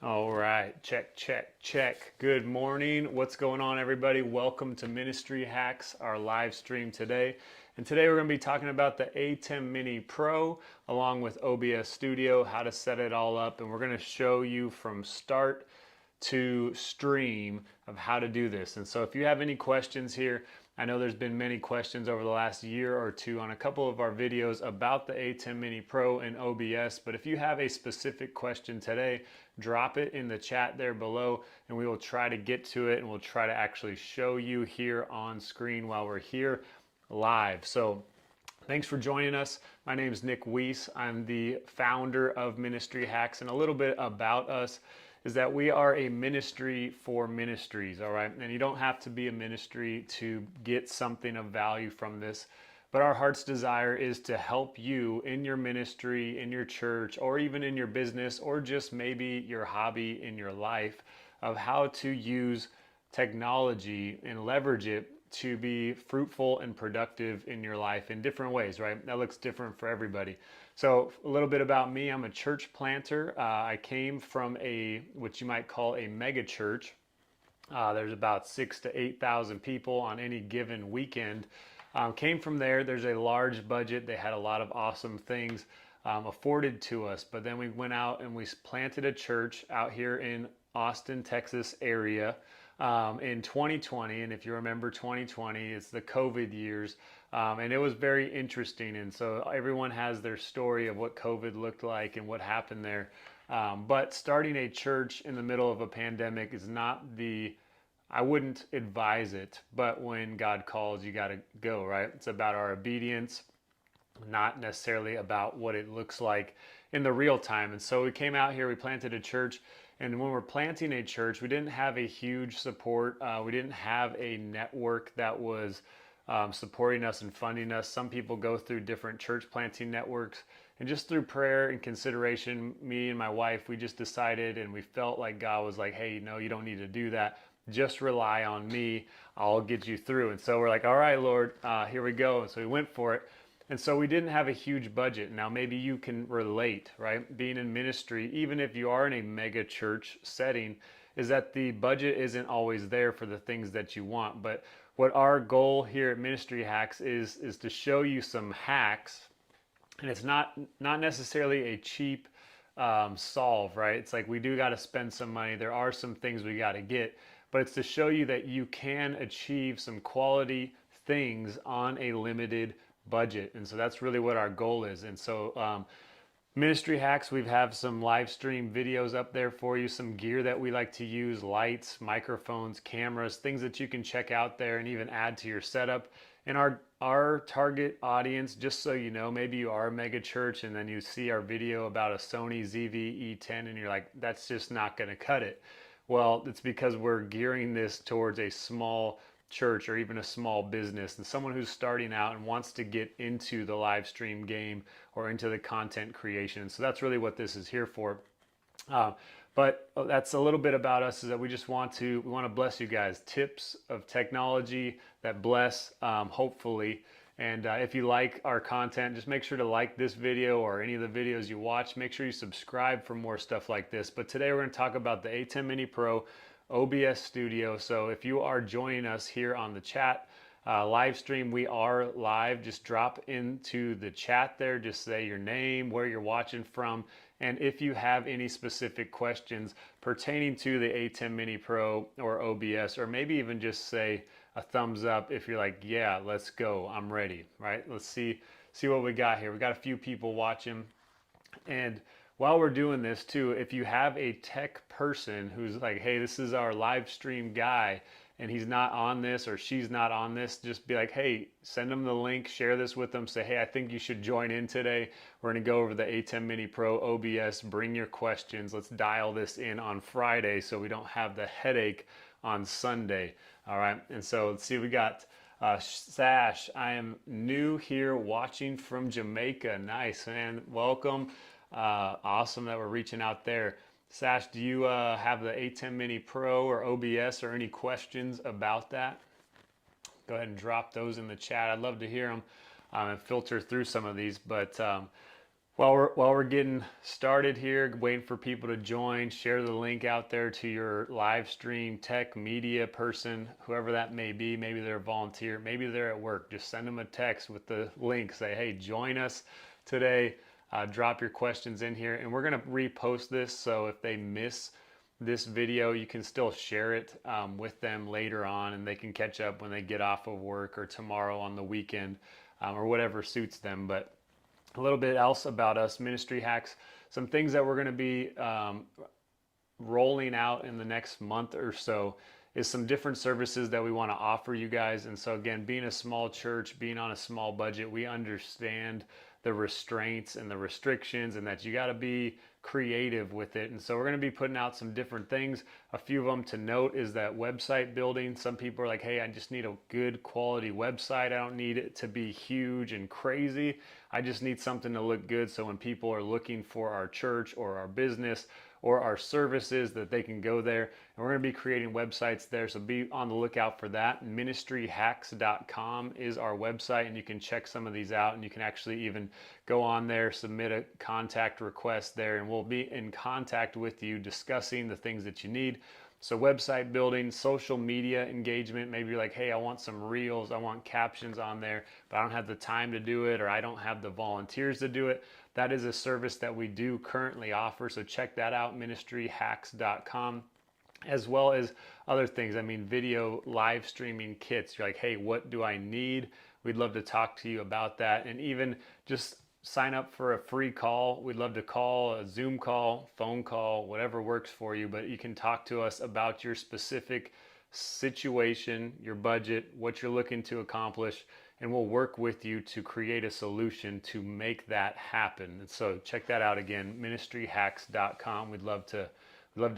All right, check, check, check. Good morning. What's going on, everybody? Welcome to Ministry Hacks, our live stream today. And today we're going to be talking about the ATEM Mini Pro along with OBS Studio, how to set it all up. And we're going to show you from start to stream of how to do this. And so if you have any questions here, I know there's been many questions over the last year or two on a couple of our videos about the ATEM Mini Pro and OBS, but if you have a specific question today, drop it in the chat there below and we will try to get to it and we'll try to actually show you here on screen while we're here live. So thanks for joining us. My name is Nick Weiss. I'm the founder of Ministry Hacks, and a little bit about us is that we are a ministry for ministries, all right? And you don't have to be a ministry to get something of value from this, but our heart's desire is to help you in your ministry, in your church, or even in your business, or just maybe your hobby in your life, of how to use technology and leverage it to be fruitful and productive in your life in different ways, right? That looks different for everybody. So a little bit about me, I'm a church planter. I came from what you might call a mega church. There's about 6,000 to 8,000 people on any given weekend. Came from there. There's a large budget. They had a lot of awesome things afforded to us. But then we went out and we planted a church out here in Austin, Texas area in 2020. And if you remember 2020, it's the COVID years. And it was very interesting. And so everyone has their story of what COVID looked like and what happened there. But starting a church in the middle of a pandemic is not I wouldn't advise it, but when God calls, you got to go, right? It's about our obedience, not necessarily about what it looks like in the real time. And so we came out here, we planted a church, and when we're planting a church, we didn't have a huge support. We didn't have a network that was supporting us and funding us. Some people go through different church planting networks, and just through prayer and consideration, me and my wife, we just decided, and we felt like God was like, hey, no, you don't need to do that. Just rely on me. I'll get you through. And so we're like, all right, Lord, here we go. And so we went for it. And so we didn't have a huge budget. Now maybe you can relate, right? Being in ministry, even if you are in a mega church setting, is that the budget isn't always there for the things that you want. But what our goal here at Ministry Hacks is to show you some hacks. And it's not necessarily a cheap solve, right? It's like we do got to spend some money. There are some things we got to get, but it's to show you that you can achieve some quality things on a limited budget. And so that's really what our goal is. And so Ministry Hacks, we have some live stream videos up there for you, some gear that we like to use, lights, microphones, cameras, things that you can check out there and even add to your setup. And our target audience, just so you know, maybe you are a mega church and then you see our video about a Sony ZVE-10 and you're like, that's just not going to cut it. Well, it's because we're gearing this towards a small church or even a small business and someone who's starting out and wants to get into the live stream game or into the content creation. So that's really what this is here for. But that's a little bit about us, is that we want to bless you guys. Tips of technology that bless, hopefully. And if you like our content, just make sure to like this video or any of the videos you watch. Make sure you subscribe for more stuff like this. But today we're going to talk about the ATEM Mini Pro, OBS Studio. So if you are joining us here on the chat, live stream, we are live. Just drop into the chat there. Just say your name, where you're watching from. And if you have any specific questions pertaining to the ATEM Mini Pro or OBS, or maybe even just say a thumbs up if you're like, yeah, let's go, I'm ready, right? Let's see what we got here. We got a few people watching. And while we're doing this too, if you have a tech person who's like, hey, this is our live stream guy, and he's not on this or she's not on this, just be like, hey, send them the link, share this with them, say, hey, I think you should join in today. We're going to go over the ATEM Mini Pro OBS, bring your questions. Let's dial this in on Friday so we don't have the headache on Sunday. All right. And so let's see, we got Sash. I am new here watching from Jamaica. Nice, man. Welcome. Awesome that we're reaching out there. Sash, do you have the ATEM Mini Pro or OBS or any questions about that? Go ahead and drop those in the chat. I'd love to hear them and filter through some of these. But While we're getting started here, waiting for people to join, share the link out there to your live stream tech media person, whoever that may be. Maybe they're a volunteer, maybe they're at work. Just send them a text with the link. Say, hey, join us today. Drop your questions in here, and we're going to repost this. So if they miss this video, you can still share it with them later on, and they can catch up when they get off of work or tomorrow on the weekend or whatever suits them. But a little bit else about us, Ministry Hacks, some things that we're going to be rolling out in the next month or so is some different services that we want to offer you guys. And so again, being a small church, being on a small budget, we understand the restraints and the restrictions and that you got to be creative with it. And so we're going to be putting out some different things. A few of them to note is that website building. Some people are like, hey, I just need a good quality website. I don't need it to be huge and crazy. I just need something to look good, so when people are looking for our church or our business or our services, that they can go there. And we're going to be creating websites there, so be on the lookout for that. Ministryhacks.com is our website, and you can check some of these out, and you can actually even go on there, submit a contact request there, and we'll be in contact with you discussing the things that you need. So website building, social media engagement, maybe you're like, hey, I want some reels, I want captions on there, but I don't have the time to do it, or I don't have the volunteers to do it. That is a service that we do currently offer, so check that out, ministryhacks.com, as well as other things. I mean, video live streaming kits. You're like, hey, what do I need? We'd love to talk to you about that, and even just sign up for a free call. We'd love to call, a Zoom call, phone call, whatever works for you, but you can talk to us about your specific situation, your budget, what you're looking to accomplish, and we'll work with you to create a solution to make that happen. And so check that out again, ministryhacks.com. We'd love to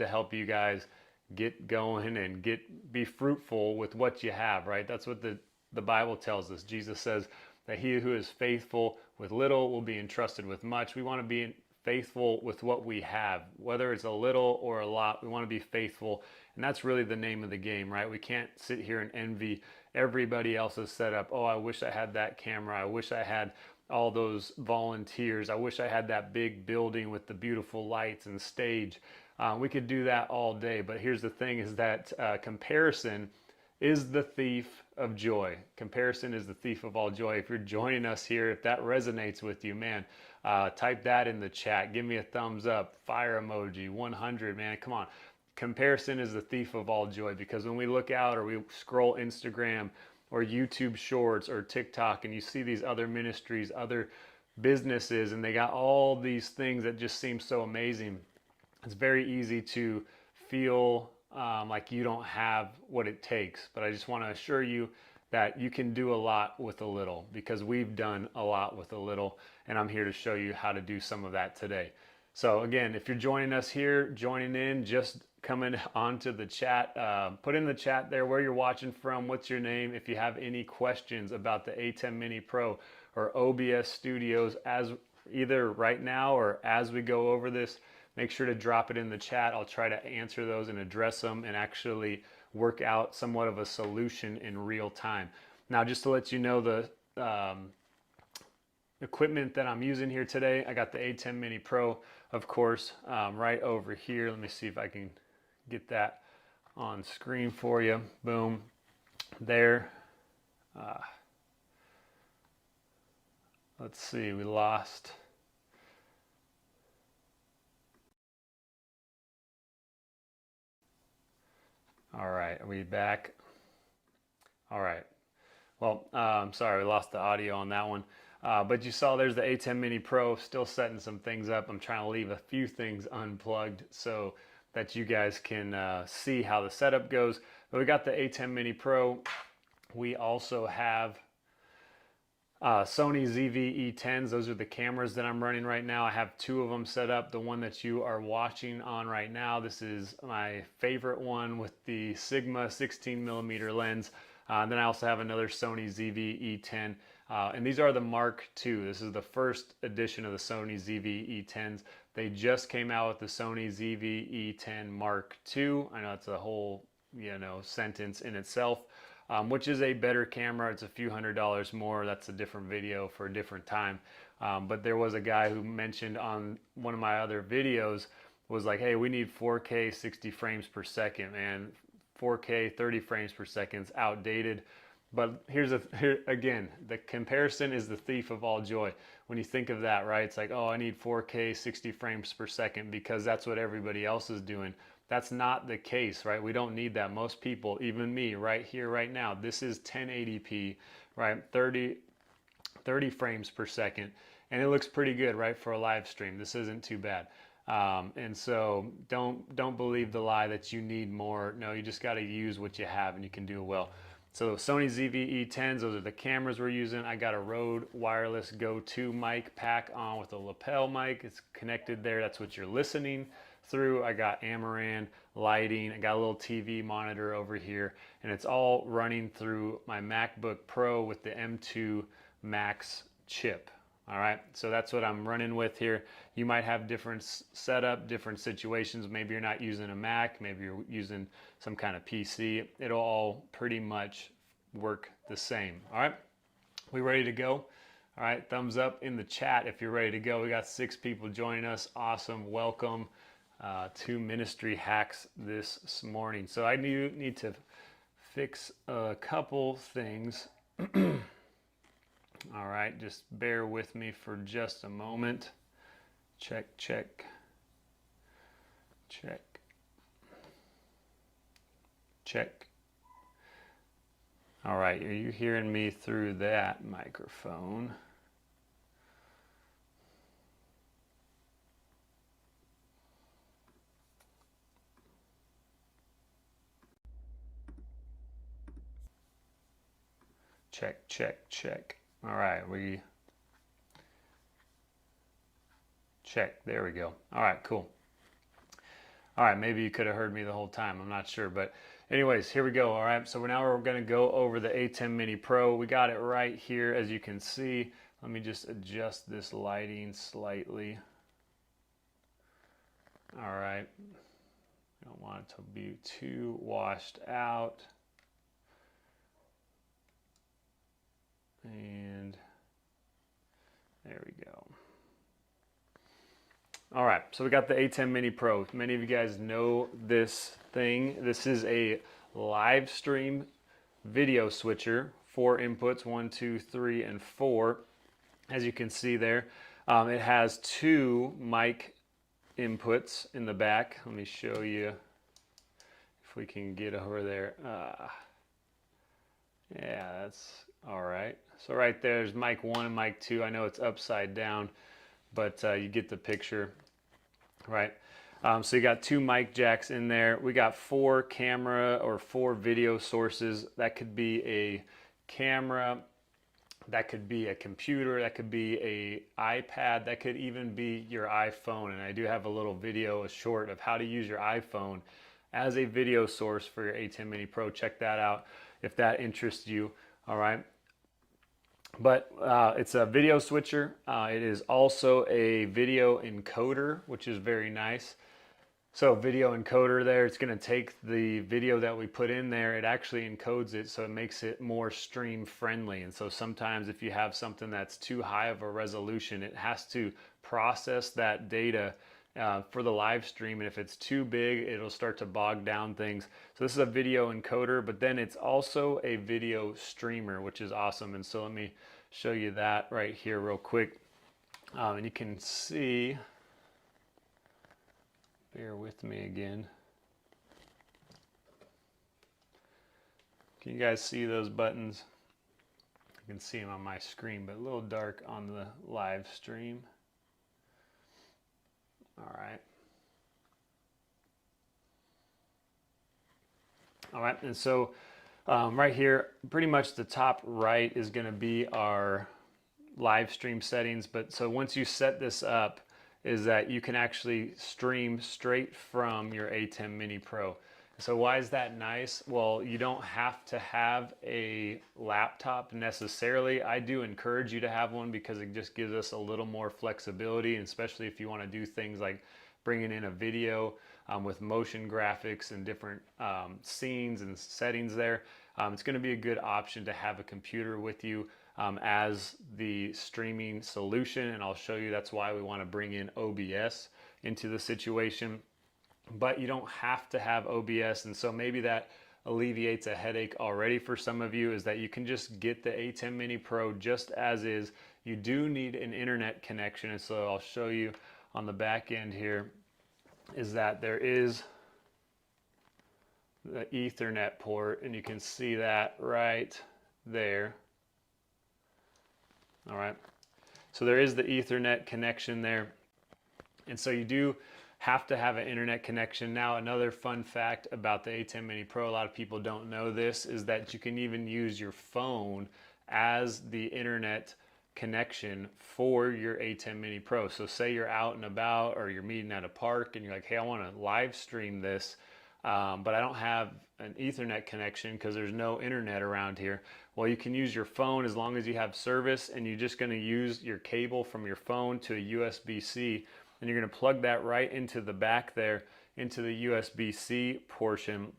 help you guys get going and be fruitful with what you have, right? That's what the Bible tells us. Jesus says that he who is faithful with little will be entrusted with much. We want to be faithful with what we have, whether it's a little or a lot. We want to be faithful, and that's really the name of the game, right? We can't sit here and envy everybody else's setup. Oh, I wish I had that camera. I wish I had all those volunteers. I wish I had that big building with the beautiful lights and stage. We could do that all day, but here's the thing is that comparison is the thief of joy. Comparison is the thief of all joy. If you're joining us here, if that resonates with you, man, type that in the chat. Give me a thumbs up, fire emoji, 100, man, come on. Comparison is the thief of all joy, because when we look out or we scroll Instagram or YouTube Shorts or TikTok and you see these other ministries, other businesses, and they got all these things that just seem so amazing, it's very easy to feel like you don't have what it takes. But I just want to assure you that you can do a lot with a little, because we've done a lot with a little, and I'm here to show you how to do some of that today. So again, if you're joining us here, joining in, just coming onto the chat, put in the chat there where you're watching from, what's your name. If you have any questions about the ATEM Mini Pro or OBS Studios, as either right now or as we go over this, make sure to drop it in the chat. I'll try to answer those and address them and actually work out somewhat of a solution in real time. Now, just to let you know, the equipment that I'm using here today, I got the ATEM Mini Pro, of course, right over here. Let me see if I can get that on screen for you. Boom, there. Let's see, we lost. All right, are we back? All right. Well, sorry, we lost the audio on that one. But you saw there's the ATEM Mini Pro, still setting some things up. I'm trying to leave a few things unplugged so that you guys can see how the setup goes. But we got the ATEM Mini Pro. We also have Sony ZVE-10s. Those are the cameras that I'm running right now. I have two of them set up. The one that you are watching on right now, this is my favorite one with the Sigma 16mm lens. Then I also have another Sony ZVE-10. And these are the Mark II. This is the first edition of the Sony ZVE-10s. They just came out with the Sony ZVE-10 Mark II. I know it's a whole, sentence in itself. which is a better camera. It's a few $100s more. That's a different video for a different time. But there was a guy who mentioned on one of my other videos, was like, hey, we need 4K 60 frames per second, man. 4K 30 frames per second is outdated. But here again, the comparison is the thief of all joy. When you think of that, right? It's like, oh, I need 4K 60 frames per second because that's what everybody else is doing. That's not the case, right? We don't need that. Most people, even me right here, right now, this is 1080p, right? 30 frames per second. And it looks pretty good, right, for a live stream. This isn't too bad. And so don't believe the lie that you need more. No, you just got to use what you have and you can do it well. So Sony ZVE-10s, those are the cameras we're using. I got a Rode wireless Go 2 mic pack on with a lapel mic. It's connected there. That's what you're listening through. I got Amaran lighting. I got a little TV monitor over here, and it's all running through my MacBook Pro with the M2 Max chip. All right, so that's what I'm running with here. You might have different setup, different situations. Maybe you're not using a Mac, maybe you're using some kind of PC. It'll all pretty much work the same. All right, we ready to go? All right, thumbs up in the chat if you're ready to go. We got 6 people joining us. Awesome, welcome to Ministry Hacks this morning. So I need to fix a couple things. All right, just bear with me for just a moment. Check, check, check, check. All right, are you hearing me through that microphone? Check, check, check. All right, we check. There we go. All right, cool. All right, maybe you could have heard me the whole time. I'm not sure, but anyways, here we go. All right, so now we're going to go over the ATEM Mini Pro. We got it right here, as you can see. Let me just adjust this lighting slightly. All right, I don't want it to be too washed out. And there we go. All right, so we got the ATEM Mini Pro. Many of you guys know this thing. This is a live stream video switcher. 4 inputs, 1, 2, 3, and 4. As you can see there, it has 2 mic inputs in the back. Let me show you if we can get over there. Yeah, that's all right. So right there's mic 1 and mic 2. I know it's upside down, but you get the picture, right? So you got 2 mic jacks in there. We got 4 camera or 4 video sources. That could be a camera, that could be a computer, that could be a iPad, that could even be your iPhone. And I do have a little video, a short of how to use your iPhone as a video source for your ATEM Mini Pro. Check that out if that interests you. All right. But it's a video switcher. It is also a video encoder, which is very nice. So video encoder there, it's going to take the video that we put in there, it actually encodes it, so it makes it more stream friendly. And so sometimes if you have something that's too high of a resolution, it has to process that data for the live stream, and if it's too big, it'll start to bog down things. So this is a video encoder, but then it's also a video streamer, which is awesome. And so let me show you that right here real quick. And you can see, bear with me again. Can you guys see those buttons? You can see them on my screen, but a little dark on the live stream. All right. All right, and so right here, pretty much the top right is going to be our live stream settings. But so once you set this up, is that you can actually stream straight from your ATEM Mini Pro. So why is that nice? Well, you don't have to have a laptop necessarily. I do encourage you to have one because it just gives us a little more flexibility, and especially if you want to do things like bringing in a video. with motion graphics and different scenes and settings there. It's going to be a good option to have a computer with you as the streaming solution, and I'll show you that's why we want to bring in OBS into the situation. But you don't have to have OBS, and so maybe that alleviates a headache already for some of you, is that you can just get the ATEM Mini Pro just as is. You do need an internet connection, and so I'll show you on the back end here is that there is the Ethernet port, and you can see that right there. All right, so there is the Ethernet connection there, and so you do have to have an internet connection. Now, another fun fact about the ATEM Mini Pro, a lot of people don't know this, is that you can even use your phone as the internet connection for your ATEM Mini Pro. So say you're out and about, or you're meeting at a park and you're like, hey, I want to live stream this, but I don't have an Ethernet connection because there's no internet around here. Well, you can use your phone as long as you have service, and you're just going to use your cable from your phone to a USB-C, and you're going to plug that right into the back there, into the USB-C portion,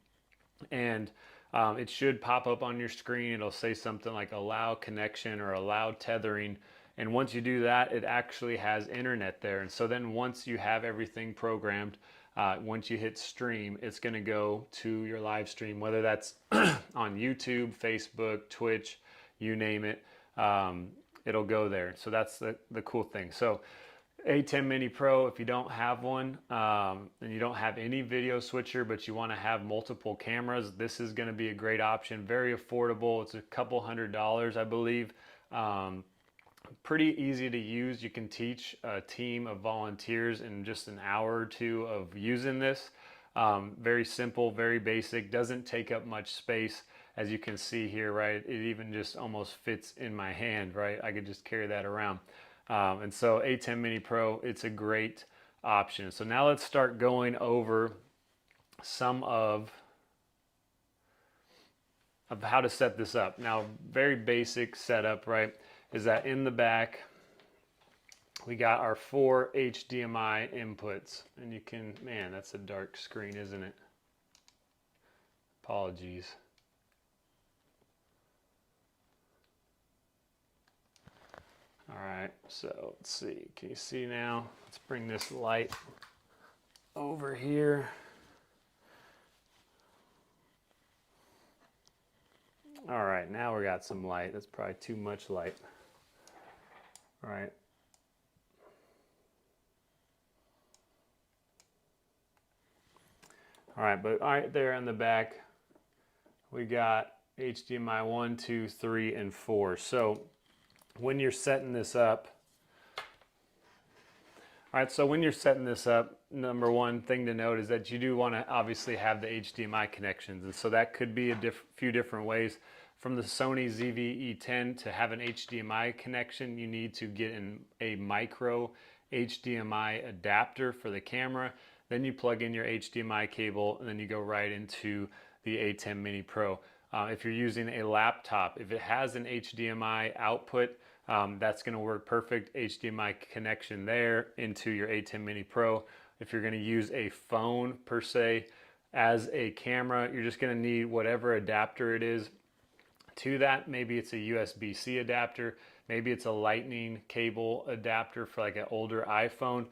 and it should pop up on your screen. It'll say something like allow connection or allow tethering, and once you do that, it actually has internet there. And so then once you have everything programmed, once you hit stream, it's going to go to your live stream, whether that's on YouTube, Facebook, Twitch, you name it, it'll go there. So that's the cool thing. So ATEM Mini Pro, if you don't have one and you don't have any video switcher, but you want to have multiple cameras, this is going to be a great option. Very affordable. It's a couple $100s, I believe. Pretty easy to use. You can teach a team of volunteers in just an hour or two of using this. Very simple, very basic, doesn't take up much space, as you can see here, right? It even just almost fits in my hand, right? I could just carry that around. And so ATEM Mini Pro, it's a great option. So now let's start going over some of how to set this up. Now, very basic setup, right, is that in the back, we got our 4 HDMI inputs. And you can, man, that's a dark screen, isn't it? Apologies. All right, so let's see, can you see now? Let's bring this light over here. All right, now we got some light. That's probably too much light. All right. All right, but right there in the back, we got HDMI 1, 2, 3, and 4. So when you're setting this up, all right, so when you're setting this up, number one thing to note is that you do want to obviously have the HDMI connections. And so that could be a few different ways. From the Sony ZVE-10 to have an HDMI connection, you need to get a micro HDMI adapter for the camera. Then you plug in your HDMI cable, and then you go right into the ATEM Mini Pro. If you're using a laptop, if it has an HDMI output, that's going to work perfect. HDMI connection there into your ATEM Mini Pro. If you're going to use a phone per se as a camera, you're just going to need whatever adapter it is to that. Maybe it's a USB-C adapter, maybe it's a lightning cable adapter for like an older iPhone,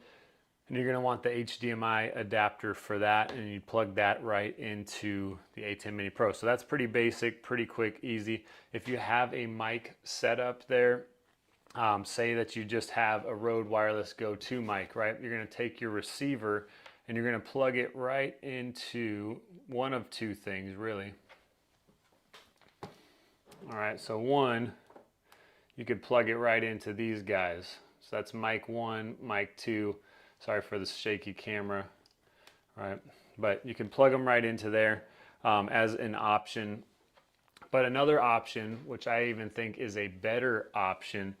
and you're going to want the HDMI adapter for that, and you plug that right into the ATEM Mini Pro. So that's pretty basic, pretty quick, easy. If you have a mic setup there, say that you just have a Rode wireless go-to mic, right? You're going to take your receiver and you're going to plug it right into one of two things, really. All right, so one, you could plug it right into these guys. So that's mic 1, mic 2. Sorry for the shaky camera, right? But you can plug them right into there as an option. But another option, which I even think is a better option,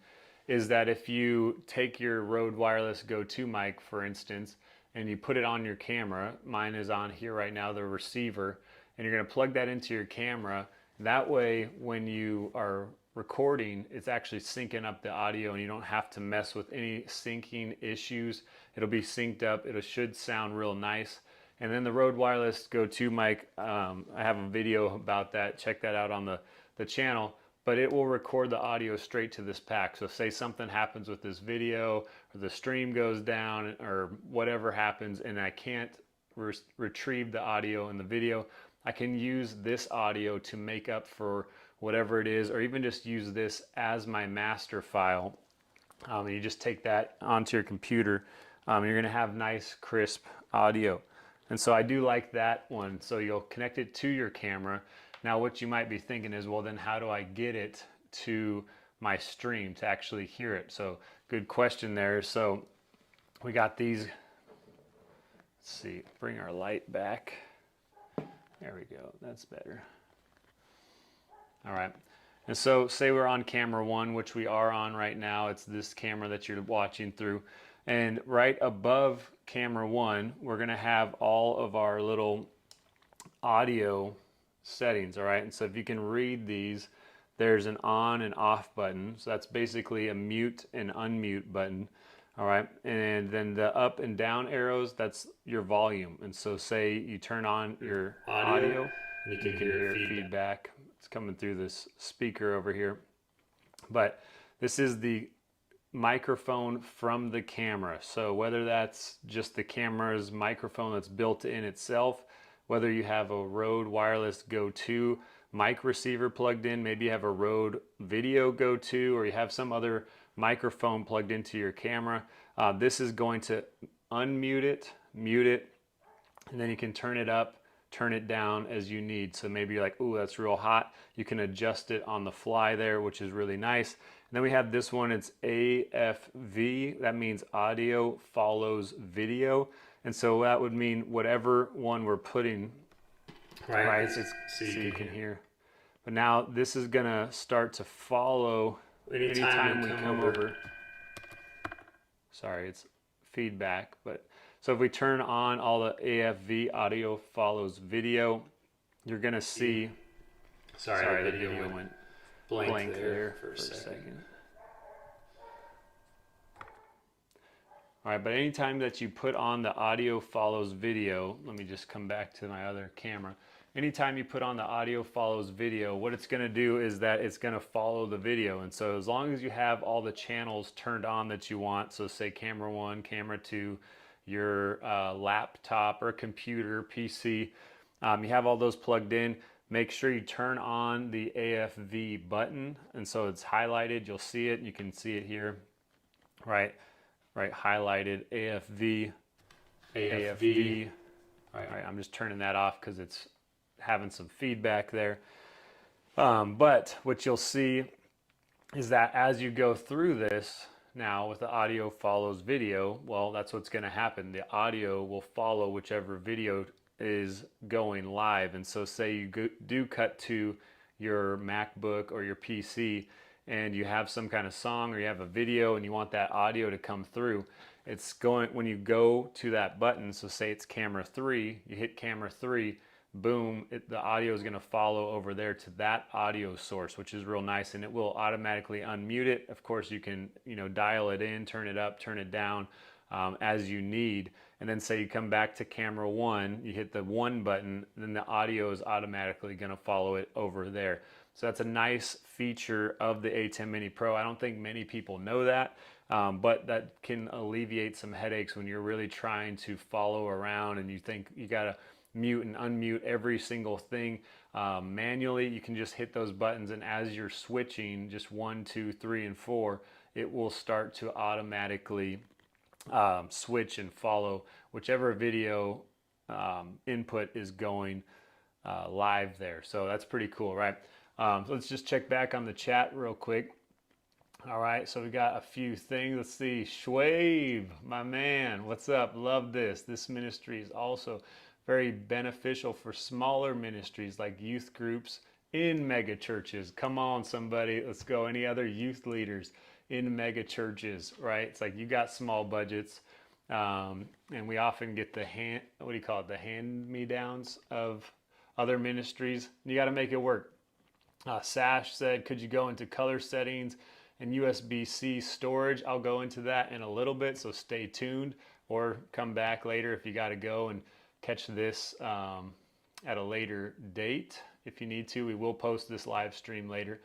is that if you take your Rode wireless go-to mic, for instance, and you put it on your camera, mine is on here right now, the receiver, and you're going to plug that into your camera. That way, when you are recording, it's actually syncing up the audio, and you don't have to mess with any syncing issues. It'll be synced up. It should sound real nice. And then the Rode Wireless Go 2 mic, I have a video about that. Check that out on the channel. But it will record the audio straight to this pack. So say something happens with this video, or the stream goes down, or whatever happens, and I can't retrieve the audio in the video, I can use this audio to make up for whatever it is, or even just use this as my master file. And you just take that onto your computer. You're gonna have nice, crisp audio. And so I do like that one. So you'll connect it to your camera. Now what you might be thinking is, well, then how do I get it to my stream to actually hear it? So good question there. So we got these, let's see, bring our light back. There we go, that's better. All right, and so say we're on camera 1, which we are on right now. It's this camera that you're watching through. And right above camera 1, we're gonna have all of our little audio settings, all right? And so if you can read these, there's an on and off button. So that's basically a mute and unmute button, all right? And then the up and down arrows, that's your volume. And so say you turn on your audio, and you can hear feedback. It's coming through this speaker over here. But this is the microphone from the camera. So whether that's just the camera's microphone that's built in itself, whether you have a Rode Wireless Go 2 mic receiver plugged in, maybe you have a Rode Video Go 2, or you have some other microphone plugged into your camera, this is going to unmute it, mute it, and then you can turn it up, turn it down as you need. So maybe you're like, ooh, that's real hot. You can adjust it on the fly there, which is really nice. And then we have this one, it's AFV. That means audio follows video. And so that would mean whatever one we're putting, right? It's so you can hear. But now this is gonna start to follow anytime we come over. Sorry, it's feedback. But so if we turn on all the AFV, audio follows video, you're gonna see. Sorry, the video went blank there for a second. All right, but anytime that you put on the audio follows video, let me just come back to my other camera. Anytime you put on the audio follows video, what it's gonna do is that it's gonna follow the video. And so as long as you have all the channels turned on that you want, so say camera 1, camera 2, your laptop or computer, PC, you have all those plugged in, make sure you turn on the AFV button. And so it's highlighted, you'll see it, you can see it here, right, highlighted, AFV. All right, I'm just turning that off because it's having some feedback there. But what you'll see is that as you go through this, now with the audio follows video, well, that's what's going to happen. The audio will follow whichever video is going live. And so say you do cut to your MacBook or your PC and you have some kind of song or you have a video and you want that audio to come through, it's going, when you go to that button, so say it's camera 3, you hit camera 3, boom, the audio is going to follow over there to that audio source, which is real nice, and it will automatically unmute it. Of course, you can, dial it in, turn it up, turn it down as you need. And then say you come back to camera 1, you hit the 1 button, then the audio is automatically going to follow it over there. So that's a nice feature of the ATEM Mini Pro. I don't think many people know that, but that can alleviate some headaches when you're really trying to follow around and you think you got to mute and unmute every single thing manually. You can just hit those buttons, and as you're switching just 1, 2, 3, and 4, it will start to automatically switch and follow whichever video input is going live there. So that's pretty cool, right? So let's just check back on the chat real quick. All right, so we got a few things. Let's see. Schwave, my man, what's up? Love this. This ministry is also very beneficial for smaller ministries like youth groups in mega churches. Come on, somebody, let's go. Any other youth leaders in mega churches, right? It's like you got small budgets, and we often get the the hand-me-downs of other ministries. You got to make it work. Sash said, could you go into color settings and USB-C storage? I'll go into that in a little bit, so stay tuned, or come back later if you got to go and catch this at a later date if you need to. We will post this live stream later.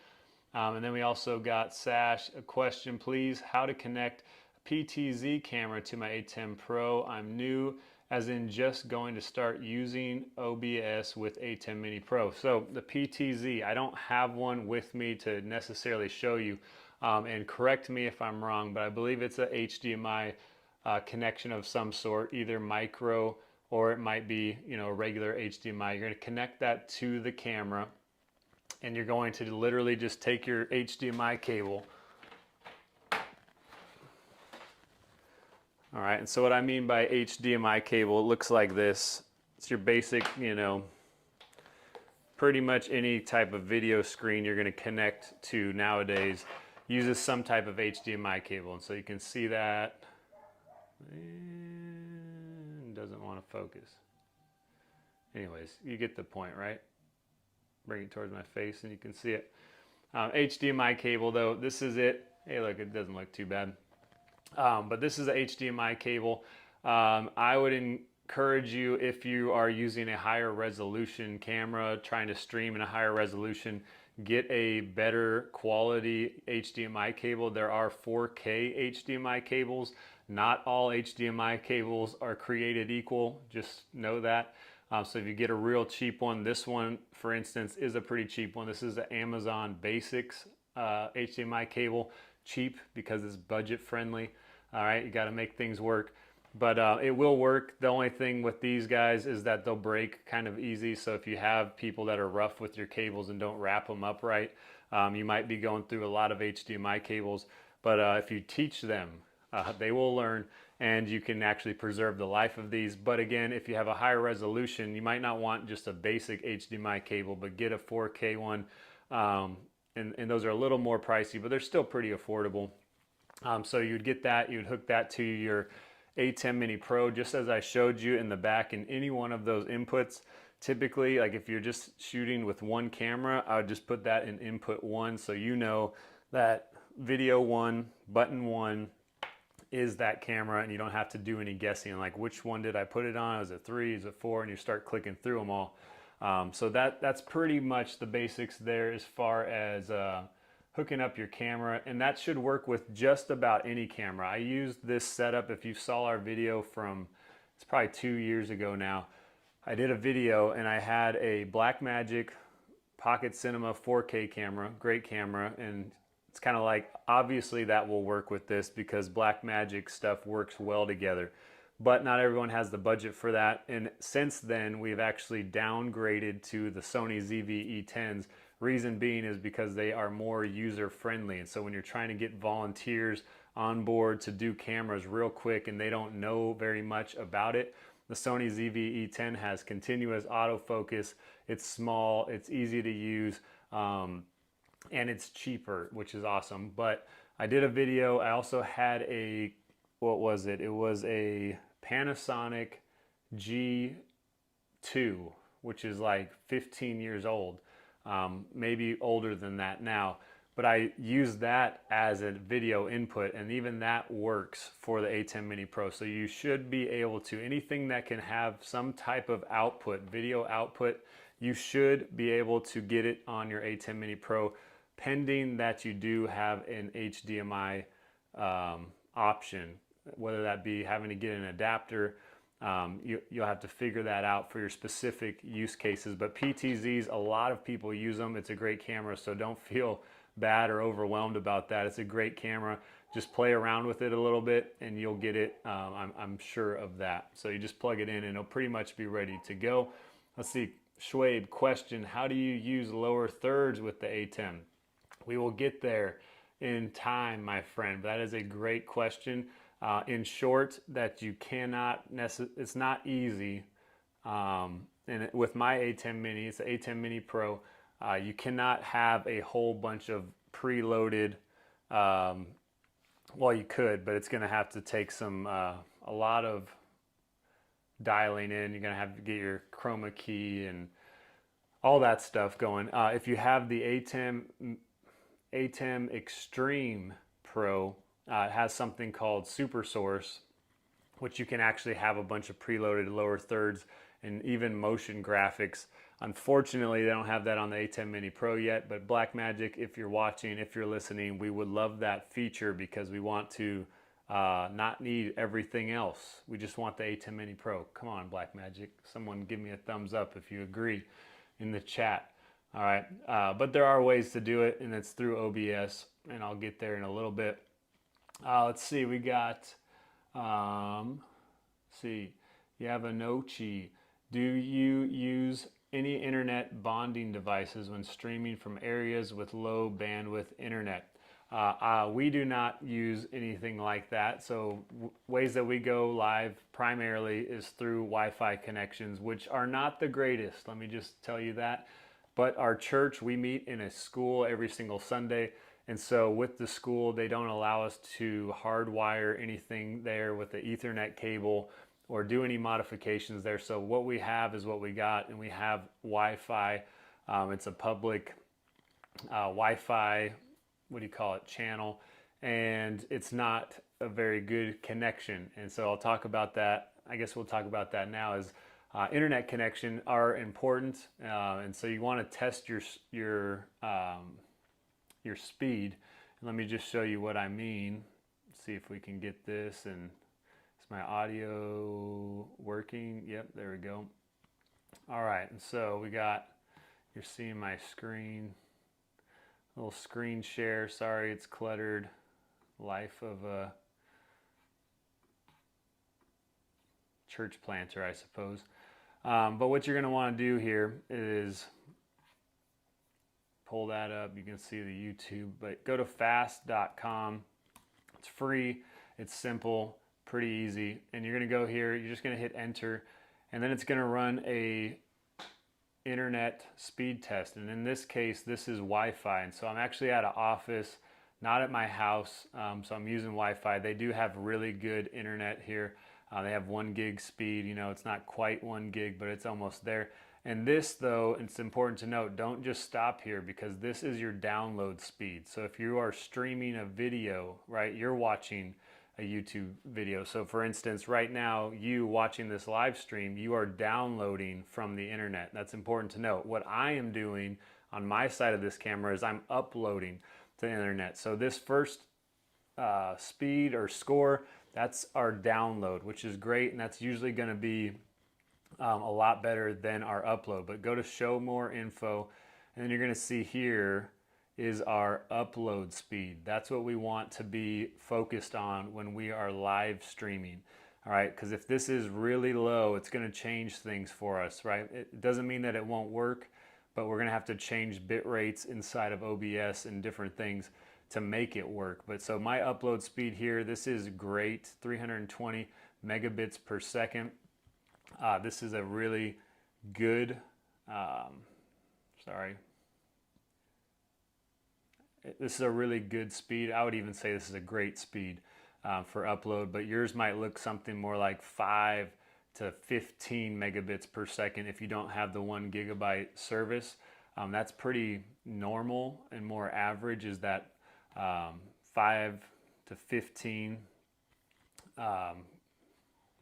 And then we also got Sash, a question please, how to connect a PTZ camera to my ATEM Pro. I'm new, as in just going to start using OBS with ATEM Mini Pro. So the PTZ, I don't have one with me to necessarily show you, and correct me if I'm wrong, but I believe it's a HDMI connection of some sort, either micro or it might be, you know, a regular HDMI. You're going to connect that to the camera, and you're going to literally just take your HDMI cable. All right, and so what I mean by HDMI cable, it looks like this. It's your basic, you know, pretty much any type of video screen you're going to connect to nowadays uses some type of HDMI cable. And so you can see that. And doesn't want to focus. Anyways, you get the point, right? Bring it towards my face and you can see it. HDMI cable though, this is it. Hey look, it doesn't look too bad. But this is a HDMI cable. I would encourage you, if you are using a higher resolution camera, trying to stream in a higher resolution, get a better quality HDMI cable. There are 4K HDMI cables. Not all HDMI cables are created equal, just know that. So if you get a real cheap one, this one, for instance, is a pretty cheap one. This is the Amazon Basics HDMI cable. Cheap because it's budget friendly. All right, you got to make things work, but it will work. The only thing with these guys is that they'll break kind of easy. So if you have people that are rough with your cables and don't wrap them up right, you might be going through a lot of HDMI cables. But if you teach them, they will learn, and you can actually preserve the life of these. But again, if you have a higher resolution, you might not want just a basic HDMI cable, but get a 4K one. And those are a little more pricey, but they're still pretty affordable. So you'd get that, you'd hook that to your ATEM Mini Pro, just as I showed you in the back. In any one of those inputs, typically, like if you're just shooting with one camera, I would just put that in input 1, so you know that video 1, button 1 is that camera, and you don't have to do any guessing, like which one did I put it on? Is it 3, is it 4? And you start clicking through them all. So that's pretty much the basics there as far as hooking up your camera, and that should work with just about any camera. I used this setup, if you saw our video from, it's probably 2 years ago now, I did a video and I had a Blackmagic Pocket Cinema 4K camera, great camera, and it's kind of like, obviously that will work with this because Blackmagic stuff works well together. But not everyone has the budget for that, and since then we've actually downgraded to the Sony ZVE-10s. Reason being is because they are more user friendly, and so when you're trying to get volunteers on board to do cameras real quick and they don't know very much about it, the Sony ZVE-10 has continuous autofocus. It's small, it's easy to use, and it's cheaper, which is awesome. But I did a video. I also had a, what was it? It was a Panasonic G2, which is like 15 years old, maybe older than that now. But I used that as a video input, and even that works for the ATEM Mini Pro. So you should be able to, anything that can have some type of output, video output, you should be able to get it on your ATEM Mini Pro, pending that you do have an HDMI option, whether that be having to get an adapter. You'll have to figure that out for your specific use cases. But PTZs, a lot of people use them. It's a great camera, so don't feel bad or overwhelmed about that. It's a great camera. Just play around with it a little bit and you'll get it. I'm sure of that. So you just plug it in and it'll pretty much be ready to go. Let's see, Schwabe, question, how do you use lower thirds with the ATEM? We will get there in time, my friend. That is a great question. In short, that you cannot it's not easy. And with my ATEM Mini, it's the ATEM Mini Pro, you cannot have a whole bunch of preloaded, well, you could, but it's going to have to take some, a lot of dialing in. You're going to have to get your chroma key and all that stuff going. If you have the ATEM Extreme Pro, it has something called Super Source, which you can actually have a bunch of preloaded lower thirds, and even motion graphics. Unfortunately, they don't have that on the ATEM Mini Pro yet, but Blackmagic, if you're watching, if you're listening, we would love that feature because we want to not need everything else. We just want the ATEM Mini Pro. Come on, Blackmagic. Someone give me a thumbs up if you agree in the chat. All right, but there are ways to do it, and it's through OBS, and I'll get there in a little bit. Let's see, we got, Yavanochi. Do you use any internet bonding devices when streaming from areas with low bandwidth internet? We do not use anything like that. So ways that we go live primarily is through Wi-Fi connections, which are not the greatest. Let me just tell you that. But our church, we meet in a school every single Sunday. And so with the school, they don't allow us to hardwire anything there with the Ethernet cable or do any modifications there. So what we have is what we got, and we have Wi-Fi. It's a public Wi-Fi, what do you call it, channel, and it's not a very good connection. And so I'll talk about that. I guess we'll talk about that now. Is internet connection are important, and so you want to test your speed. And let me just show you what I mean. See if we can get this. And is my audio working? Yep, there we go. All right, and so we got, you're seeing my screen, little screen share. Sorry, it's cluttered. Life of a church planter, I suppose. But what you're going to want to do here is pull that up. You can see the YouTube, but go to fast.com. It's free, it's simple, pretty easy. And you're going to go here, you're just going to hit enter, and then it's going to run a internet speed test. And in this case, this is Wi-Fi. And so I'm actually at an office, not at my house. So I'm using Wi-Fi. They do have really good internet here. They have 1 gig speed. You know, it's not quite 1 gig, but it's almost there. And this, though, it's important to note, don't just stop here, because this is your download speed. So if you are streaming a video, right, you're watching a YouTube video. So for instance, right now, you watching this live stream, you are downloading from the internet. That's important to note. What I am doing on my side of this camera is I'm uploading to the internet. So this first speed or score, that's our download, which is great, and that's usually going to be a lot better than our upload. But go to show more info, and then you're going to see here is our upload speed. That's what we want to be focused on when we are live streaming. All right, because if this is really low, it's going to change things for us, right? It doesn't mean that it won't work, but we're going to have to change bit rates inside of OBS and different things to make it work. But so my upload speed here, this is great, 320 megabits per second. This is a really good, this is a really good speed. I would even say this is a great speed for upload, but yours might look something more like 5 to 15 megabits per second if you don't have the 1 gigabyte service. That's pretty normal, and more average is that 5 to 15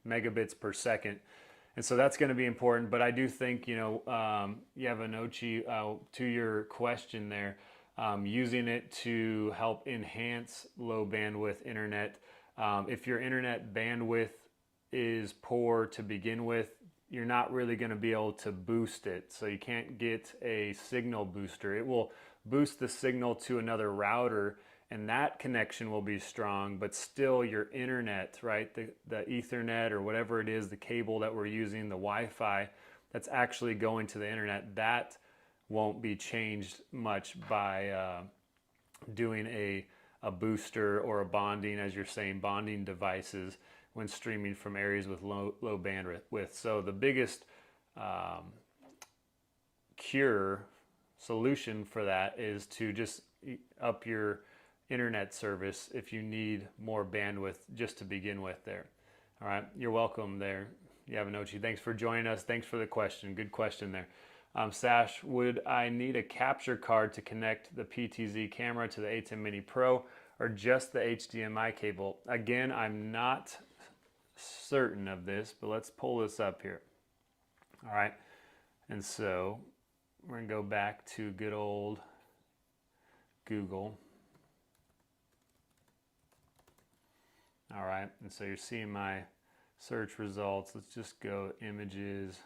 megabits per second. And so that's going to be important. But I do think, you know, Yavanochi, to your question there, using it to help enhance low bandwidth internet. If your internet bandwidth is poor to begin with, you're not really going to be able to boost it. So you can't get a signal booster. It will boost the signal to another router, and that connection will be strong, but still your internet, right, the Ethernet or whatever it is, the cable that we're using, the Wi-Fi that's actually going to the internet, that won't be changed much by doing a booster or a bonding, as you're saying, bonding devices when streaming from areas with low bandwidth. So the biggest solution for that is to just up your internet service if you need more bandwidth just to begin with there. All right, you're welcome there, Yavanochi. Thanks for joining us. Thanks for the question. Good question there. Sash, would I need a capture card to connect the PTZ camera to the ATEM Mini Pro, or just the HDMI cable? Again, I'm not certain of this, but let's pull this up here. All right, and so we're gonna go back to good old Google. All right, and so you're seeing my search results. Let's just go images.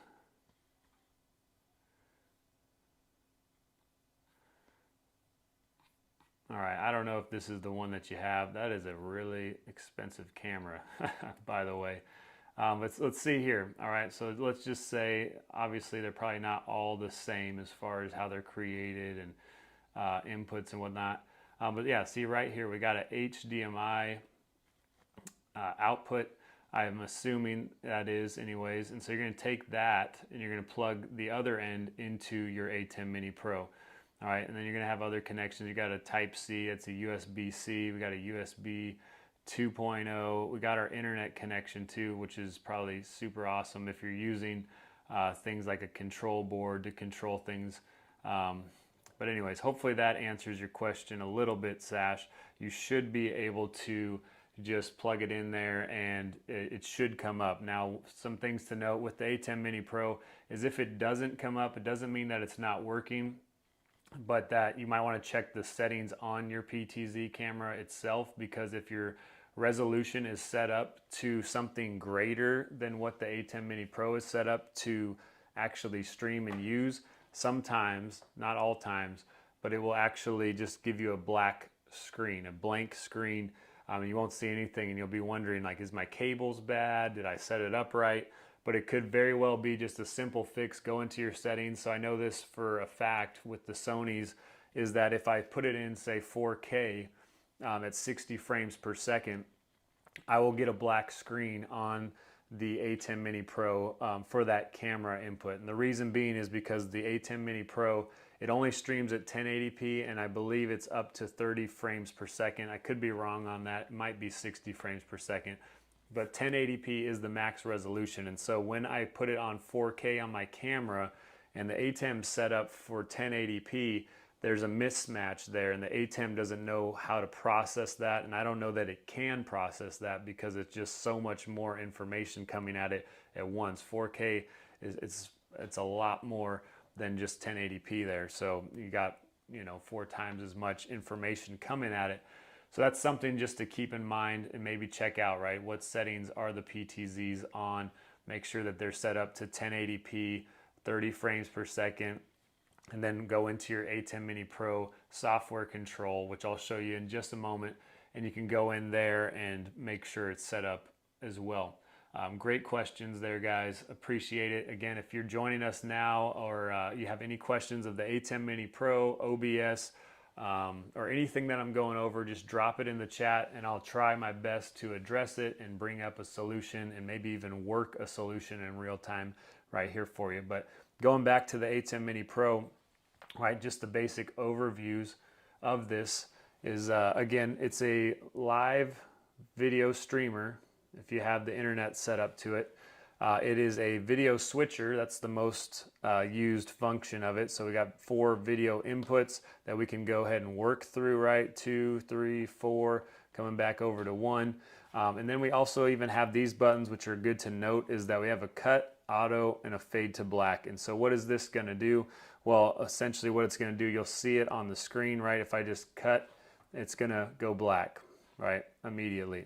All right, I don't know if this is the one that you have. That is a really expensive camera, by the way. Let's see here. All right, so let's just say, obviously they're probably not all the same as far as how they're created and inputs and whatnot. But yeah, see right here, we got an HDMI output. I'm assuming that is anyways. And so you're gonna take that and you're gonna plug the other end into your ATEM Mini Pro. All right, and then you're gonna have other connections. You got a Type-C, it's a USB-C, we got a USB 2.0. We got our internet connection too, which is probably super awesome if you're using things like a control board to control things. But anyways, hopefully that answers your question a little bit, Sash. You should be able to just plug it in there and it should come up. Now, some things to note with the ATEM Mini Pro is if it doesn't come up, it doesn't mean that it's not working, but that you might want to check the settings on your PTZ camera itself, because if your resolution is set up to something greater than what the ATEM Mini Pro is set up to actually stream and use, sometimes, not all times, but it will actually just give you a black screen, a blank screen. You won't see anything and you'll be wondering, like, is my cables bad? Did I set it up right? But it could very well be just a simple fix. Go into your settings. So I know this for a fact with the Sonys, is that if I put it in, say 4K at 60 frames per second, I will get a black screen on the ATEM Mini Pro for that camera input. And the reason being is because the ATEM Mini Pro, it only streams at 1080p, and I believe it's up to 30 frames per second. I could be wrong on that. It might be 60 frames per second. But 1080p is the max resolution. And so when I put it on 4K on my camera and the ATEM's set up for 1080p, there's a mismatch there, and the ATEM doesn't know how to process that, and I don't know that it can process that because it's just so much more information coming at it at once. 4K it's a lot more than just 1080p there, so you got 4 times as much information coming at it. So that's something just to keep in mind and maybe check out, right? What settings are the PTZs on? Make sure that they're set up to 1080p, 30 frames per second, and then go into your ATEM Mini Pro software control, which I'll show you in just a moment, and you can go in there and make sure it's set up as well. Great questions there, guys. Appreciate it. Again, if you're joining us now or you have any questions of the ATEM Mini Pro, OBS, or anything that I'm going over, just drop it in the chat and I'll try my best to address it and bring up a solution and maybe even work a solution in real time right here for you. But going back to the ATEM Mini Pro, right, just the basic overviews of this is, again, it's a live video streamer if you have the internet set up to it. It is a video switcher. That's the most used function of it. So we got 4 video inputs that we can go ahead and work through, right? 2, 3, 4, coming back over to 1. And then we also even have these buttons, which are good to note, is that we have a cut, auto, and a fade to black. And so what is this going to do? Well, essentially what it's going to do, you'll see it on the screen, right? If I just cut, it's going to go black, right, immediately.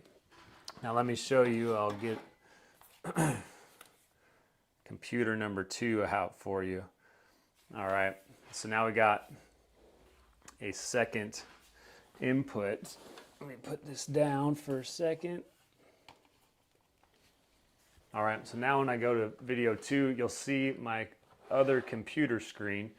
Now let me show you. I'll get computer number 2 out for you. All right, so now we got a second input. Let me put this down for a second. All right, so now when I go to video 2, you'll see my other computer screen.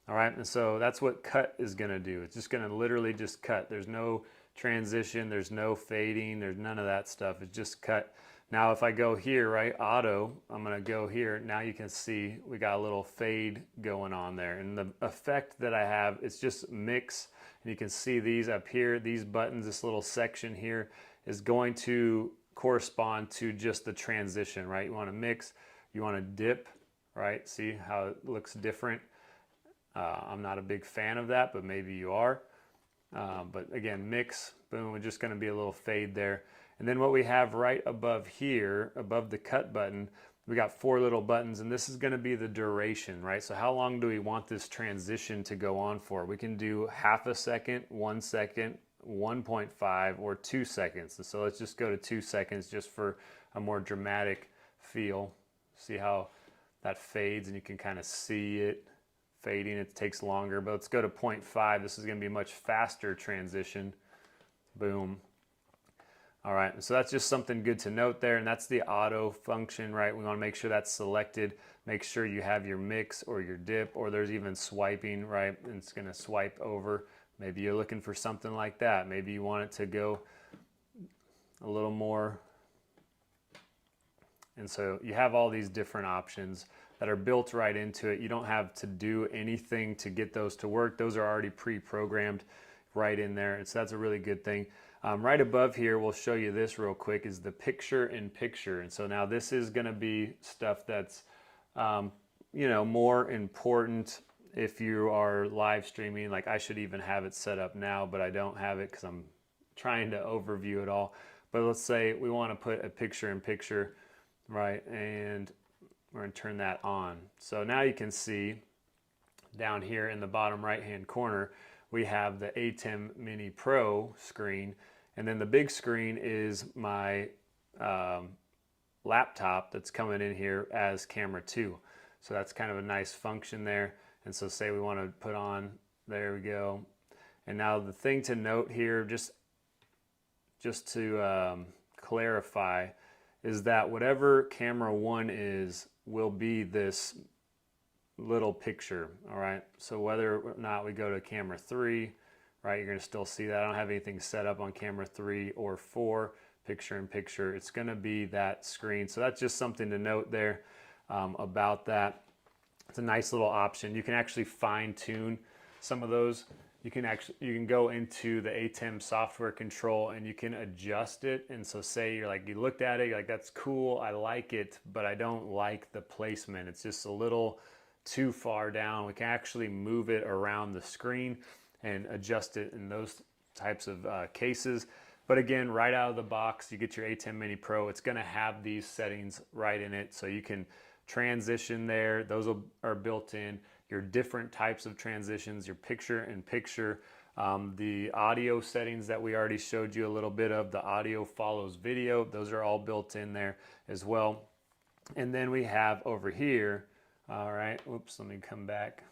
All right, and so that's what cut is gonna do. It's just gonna literally just cut. There's no transition, there's no fading, there's none of that stuff. It's just cut. Now if I go here, right, auto, I'm gonna go here. Now you can see we got a little fade going on there. And the effect that I have, it's just mix. And you can see these up here, these buttons, this little section here is going to correspond to just the transition, right? You wanna mix, you wanna dip, right? See how it looks different? I'm not a big fan of that, but maybe you are. But again, mix, boom, it's just gonna be a little fade there. And then what we have right above here, above the cut button, we got 4 little buttons, and this is going to be the duration, right? So how long do we want this transition to go on for? We can do half a second, 1 second, 1.5, or 2 seconds. And so let's just go to 2 seconds just for a more dramatic feel. See how that fades, and you can kind of see it fading. It takes longer, but let's go to 0.5. This is going to be a much faster transition. Boom. All right, so that's just something good to note there, and that's the auto function, right? We want to make sure that's selected. Make sure you have your mix or your dip, or there's even swiping, right? And it's going to swipe over. Maybe you're looking for something like that. Maybe you want it to go a little more. And so you have all these different options that are built right into it. You don't have to do anything to get those to work. Those are already pre-programmed right in there. And so that's a really good thing. Right above here, we'll show you this real quick, is the picture-in-picture. And so now this is going to be stuff that's, you know, more important if you are live streaming. Like I should even have it set up now, but I don't have it because I'm trying to overview it all. But let's say we want to put a picture-in-picture, right? And we're going to turn that on. So now you can see down here in the bottom right-hand corner, we have the ATEM Mini Pro screen, and then the big screen is my laptop that's coming in here as camera 2. So that's kind of a nice function there. And so say we want to put on, there we go. And now the thing to note here, just to clarify, is that whatever camera 1 is will be this little picture. All right, so whether or not we go to camera 3, right, you're going to still see that. I don't have anything set up on camera 3 or 4, picture-in-picture. It's going to be that screen. So that's just something to note there about that. It's a nice little option. You can actually fine-tune some of those. You can go into the ATEM software control and you can adjust it. And so say you looked at it, you're like, that's cool, I like it, but I don't like the placement. It's just a little too far down. We can actually move it around the screen and adjust it in those types of cases. But again, right out of the box, you get your ATEM Mini Pro. It's going to have these settings right in it, so you can transition there. Those are built in. Your different types of transitions, your picture-in-picture, the audio settings that we already showed you a little bit of, the audio follows video. Those are all built in there as well. And then we have over here, all right, whoops, let me come back.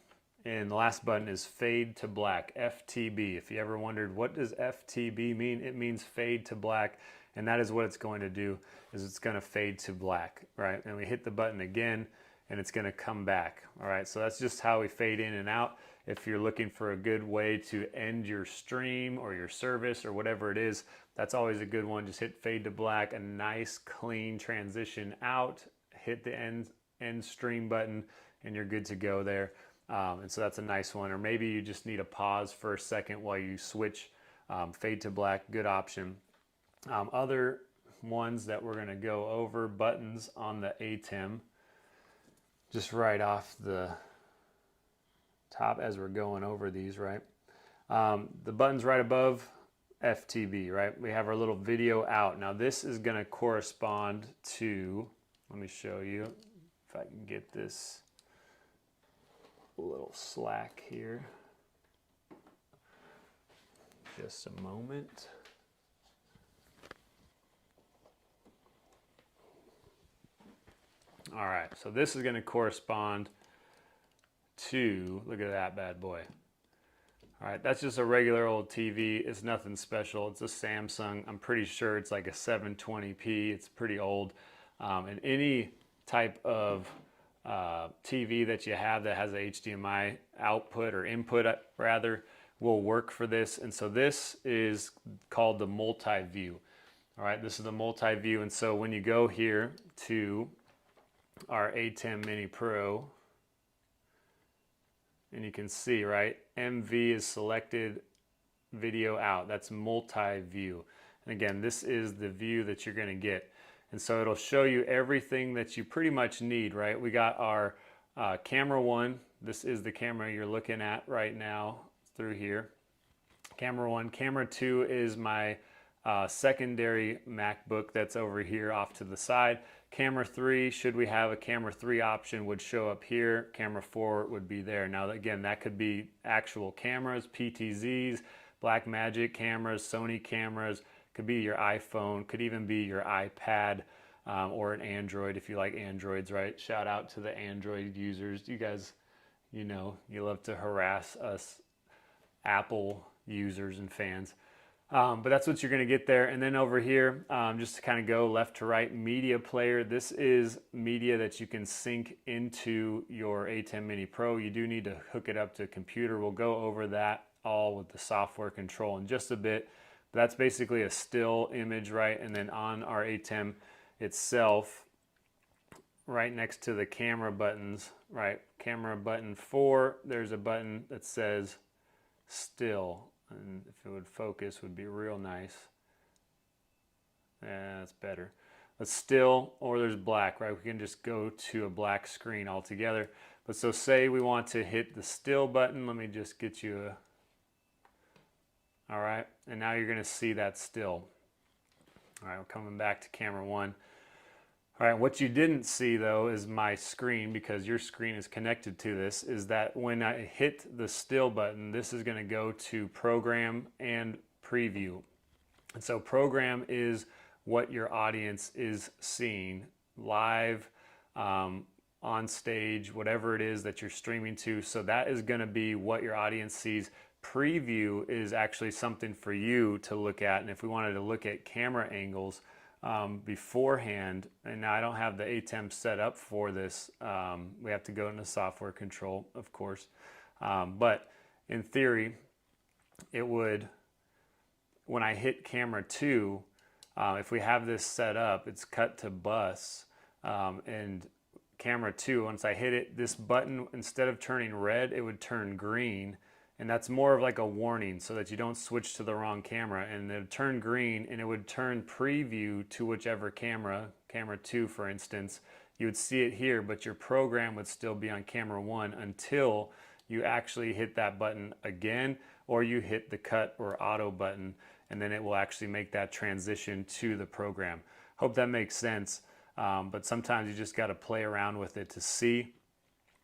And the last button is fade to black, FTB. If you ever wondered what does FTB mean, it means fade to black, and that is what it's going to do, is it's going to fade to black, right? And we hit the button again, and it's going to come back, all right? So that's just how we fade in and out. If you're looking for a good way to end your stream or your service or whatever it is, that's always a good one. Just hit fade to black, a nice clean transition out, hit the end stream button, and you're good to go there. And so that's a nice one. Or maybe you just need a pause for a second while you switch. Fade to black, good option. Other ones that we're going to go over, buttons on the ATEM, just right off the top as we're going over these, right? The buttons right above FTB, right? We have our little video out. Now this is going to correspond to, let me show you if I can get this a little slack here. Just a moment. All right, so this is going to correspond to, look at that bad boy. All right, that's just a regular old TV. It's nothing special. It's a Samsung. I'm pretty sure it's like a 720p. It's pretty old. And any type of TV that you have that has a HDMI output or input rather will work for this. And so this is called the multi-view. All right, this is the multi-view. And so when you go here to our ATEM Mini Pro, and you can see, right, MV is selected, video out. That's multi-view. And again, this is the view that you're going to get. And so it'll show you everything that you pretty much need, right? We got our camera 1. This is the camera you're looking at right now through here. Camera 1. Camera 2 is my secondary MacBook that's over here off to the side. Camera 3, should we have a camera 3 option, would show up here. Camera 4 would be there. Now again, that could be actual cameras, PTZs, Blackmagic cameras, Sony cameras, could be your iPhone, could even be your iPad, or an Android if you like Androids, right? Shout out to the Android users. You guys, you know, you love to harass us Apple users and fans. But that's what you're going to get there. And then over here, just to kind of go left to right, media player. This is media that you can sync into your ATEM Mini Pro. You do need to hook it up to a computer. We'll go over that all with the software control in just a bit. But that's basically a still image, right? And then on our ATEM itself, right next to the camera buttons, right? Camera button 4, there's a button that says still. And if it would focus, would be real nice. Yeah, that's better. But still, or there's black, right? We can just go to a black screen altogether. But so say we want to hit the still button. Let me just get you a... All right, and now you're going to see that still. All right, we're coming back to camera 1. All right, what you didn't see though is my screen, because your screen is connected to this, is that when I hit the still button, this is going to go to program and preview. And so program is what your audience is seeing live, on stage, whatever it is that you're streaming to. So that is going to be what your audience sees. Preview is actually something for you to look at. And if we wanted to look at camera angles, beforehand, and now I don't have the ATEM set up for this, we have to go into software control, of course, but in theory it would, when I hit camera 2, if we have this set up, it's cut to bus, and camera 2, once I hit it, this button, instead of turning red, it would turn green. And that's more of like a warning so that you don't switch to the wrong camera. And it would turn green, and it would turn preview to whichever camera, camera 2 for instance. You would see it here, but your program would still be on camera 1 until you actually hit that button again, or you hit the cut or auto button, and then it will actually make that transition to the program. Hope that makes sense, but sometimes you just got to play around with it to see.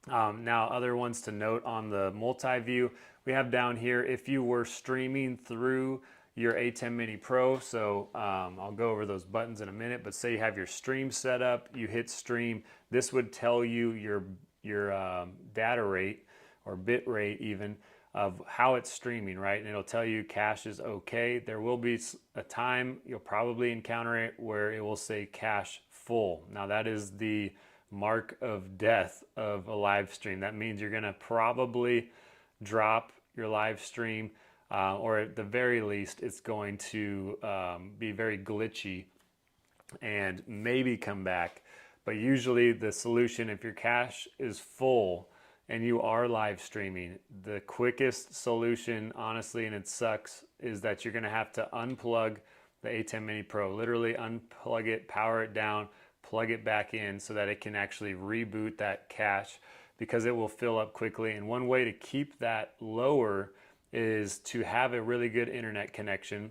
Now, other ones to note on the multi-view, we have down here, if you were streaming through your ATEM Mini Pro, so I'll go over those buttons in a minute, but say you have your stream set up, you hit stream, this would tell you your data rate or bit rate even of how it's streaming, right? And it'll tell you cache is okay. There will be a time, you'll probably encounter it, where it will say cache full. Now that is the mark of death of a live stream. That means you're going to probably drop your live stream, or at the very least it's going to be very glitchy and maybe come back. But usually the solution, if your cache is full and you are live streaming, the quickest solution, honestly, and it sucks, is that you're going to have to unplug the ATEM Mini Pro. Literally unplug it, power it down, plug it back in so that it can actually reboot that cache, because it will fill up quickly. And one way to keep that lower is to have a really good internet connection,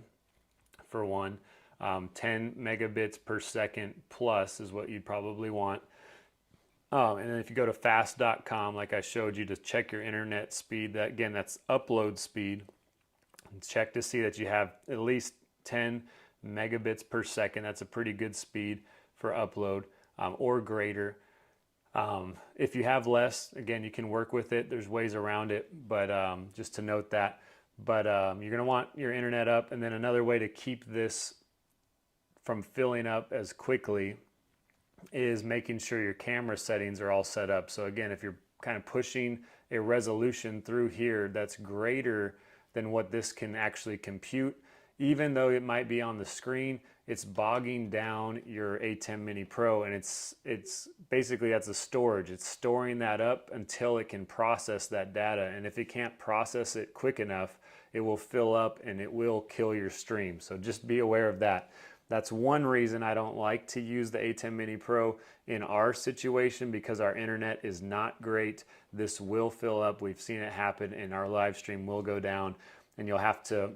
for one. 10 megabits per second plus is what you'd probably want. And then if you go to fast.com, like I showed you, to check your internet speed, that again, that's upload speed. Check to see that you have at least 10 megabits per second. That's a pretty good speed for upload, or greater. If you have less, again, you can work with it. There's ways around it, but just to note that. But you're going to want your internet up. And then another way to keep this from filling up as quickly is making sure your camera settings are all set up. So again, if you're kind of pushing a resolution through here that's greater than what this can actually compute, even though it might be on the screen, it's bogging down your ATEM Mini Pro, and it's basically, that's a storage. It's storing that up until it can process that data, and if it can't process it quick enough, it will fill up and it will kill your stream. So just be aware of that. That's one reason I don't like to use the ATEM Mini Pro in our situation, because our internet is not great. This will fill up. We've seen it happen, and our live stream will go down, and you'll have to,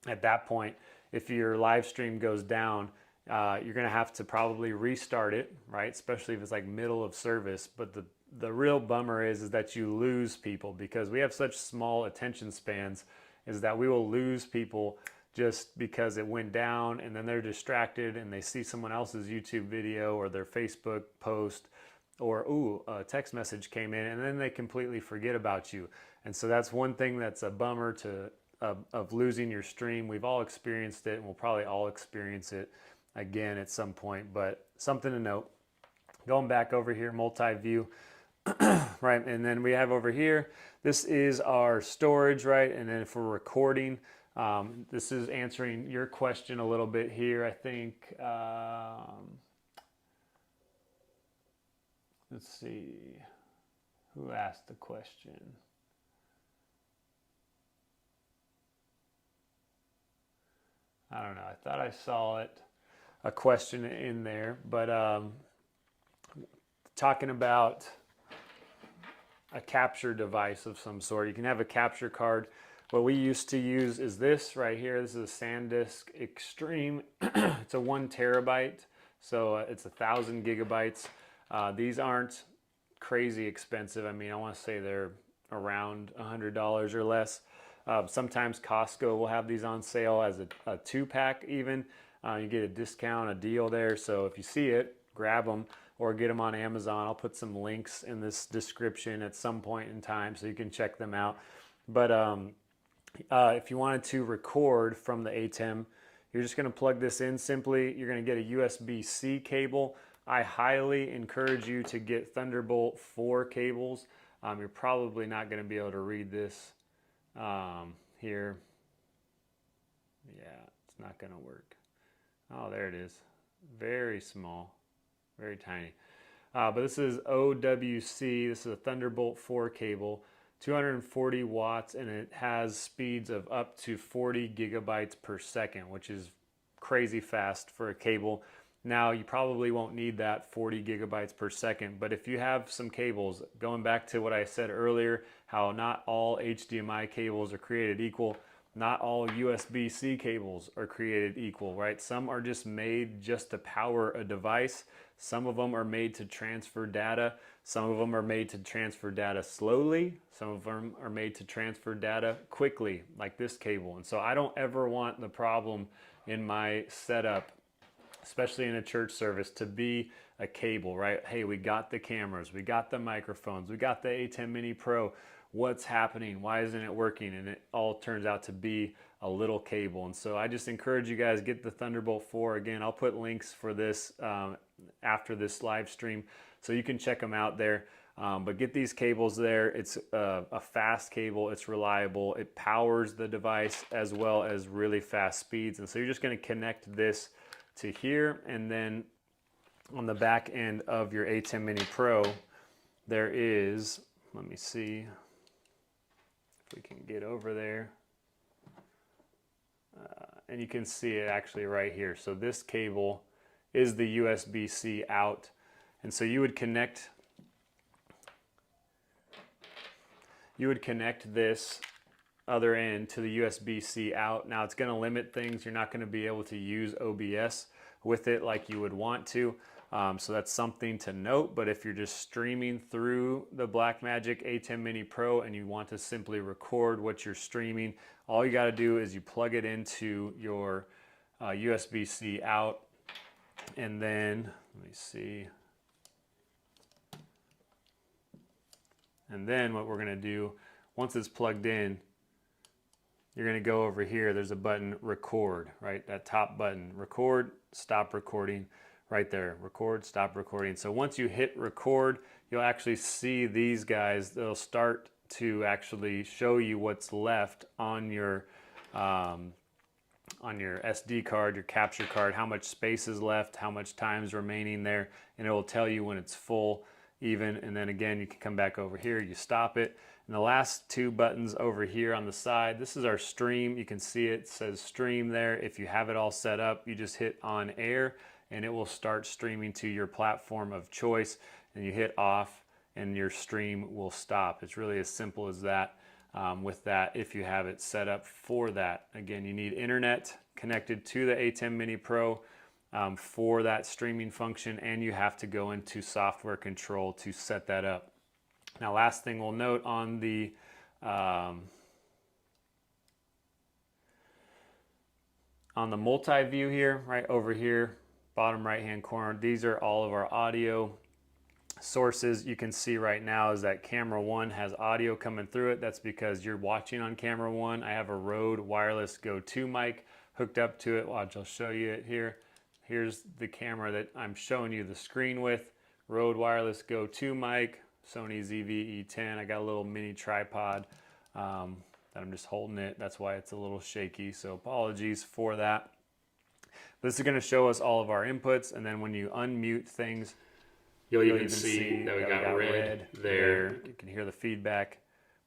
at that point, if your live stream goes down, you're going to have to probably restart it, right? Especially if it's like middle of service. But the real bummer is that you lose people, because we have such small attention spans, is that we will lose people just because it went down and then they're distracted and they see someone else's YouTube video or their Facebook post, or ooh, a text message came in, and then they completely forget about you. And so that's one thing that's a bummer of losing your stream. We've all experienced it, and we'll probably all experience it again at some point, but something to note. Going back over here, multi-view, right? And then we have over here, this is our storage, right? And then if we're recording, this is answering your question a little bit here, I think. Let's see, who asked the question? I don't know, I thought I saw it, a question in there, but talking about a capture device of some sort. You can have a capture card. What we used to use is this right here. This is a SanDisk Extreme. It's a 1 terabyte, so it's 1,000 gigabytes. These aren't crazy expensive. I mean, I want to say they're around $100 or less. Sometimes Costco will have these on sale as a 2-pack even. You get a discount, a deal there. So if you see it, grab them or get them on Amazon. I'll put some links in this description at some point in time so you can check them out. But if you wanted to record from the ATEM, you're just going to plug this in simply. You're going to get a USB-C cable. I highly encourage you to get Thunderbolt 4 cables. You're probably not going to be able to read this here. Yeah, it's not going to work. Oh, there it is. Very small, very tiny. But this is OWC. This is a Thunderbolt 4 cable, 240 watts, and it has speeds of up to 40 gigabytes per second, which is crazy fast for a cable. Now, you probably won't need that 40 gigabytes per second, but if you have some cables, going back to what I said earlier, how not all HDMI cables are created equal, not all USB-C cables are created equal, right? Some are just made just to power a device. Some of them are made to transfer data. Some of them are made to transfer data slowly. Some of them are made to transfer data quickly, like this cable. And so I don't ever want the problem in my setup, especially in a church service, to be a cable, right? Hey, we got the cameras, we got the microphones, we got the ATEM Mini Pro. What's happening? Why isn't it working? And it all turns out to be a little cable. And so I just encourage you guys, get the Thunderbolt 4. Again, I'll put links for this after this live stream, so you can check them out there. But get these cables there. It's a fast cable, it's reliable, it powers the device as well as really fast speeds. And so you're just going to connect this to here, and then on the back end of your ATEM Mini Pro, there is, let me see if we can get over there, and you can see it actually right here. So this cable is the USB-C out, and so you would connect this other end to the USB-C out. Now it's going to limit things. You're not going to be able to use OBS with it like you would want to. So that's something to note. But if you're just streaming through the Blackmagic ATEM Mini Pro and you want to simply record what you're streaming, all you got to do is you plug it into your USB-C out, and then let me see. And then what we're going to do, once it's plugged in, you're going to go over here. There's a button, record, right? That top button, record, stop recording, right there. Record, stop recording. So once you hit record, you'll actually see these guys. They'll start to actually show you what's left on your SD card, your capture card, how much space is left, how much time is remaining there, and it will tell you when it's full even. And then again, you can come back over here, you stop it. And the last two buttons over here on the side, this is our stream. You can see it says stream there. If you have it all set up, you just hit on air and it will start streaming to your platform of choice, and you hit off and your stream will stop. It's really as simple as that with that, if you have it set up for that. Again, you need internet connected to the ATEM Mini Pro. for that streaming function, and you have to go into software control to set that up. Now, last thing we'll note on the multi-view here, right over here, bottom right hand corner, these are all of our audio sources. You can see right now is that camera 1 has audio coming through it. That's because you're watching on camera 1. I have a Rode wireless Go 2 mic hooked up to it. Watch, I'll show you it here. Here's the camera that I'm showing you the screen with. Rode wireless Go 2 mic, Sony ZVE-10. I got a little mini tripod that I'm just holding it. That's why it's a little shaky, so apologies for that. This is going to show us all of our inputs, and then when you unmute things, you'll even see that we got red there. You can hear the feedback,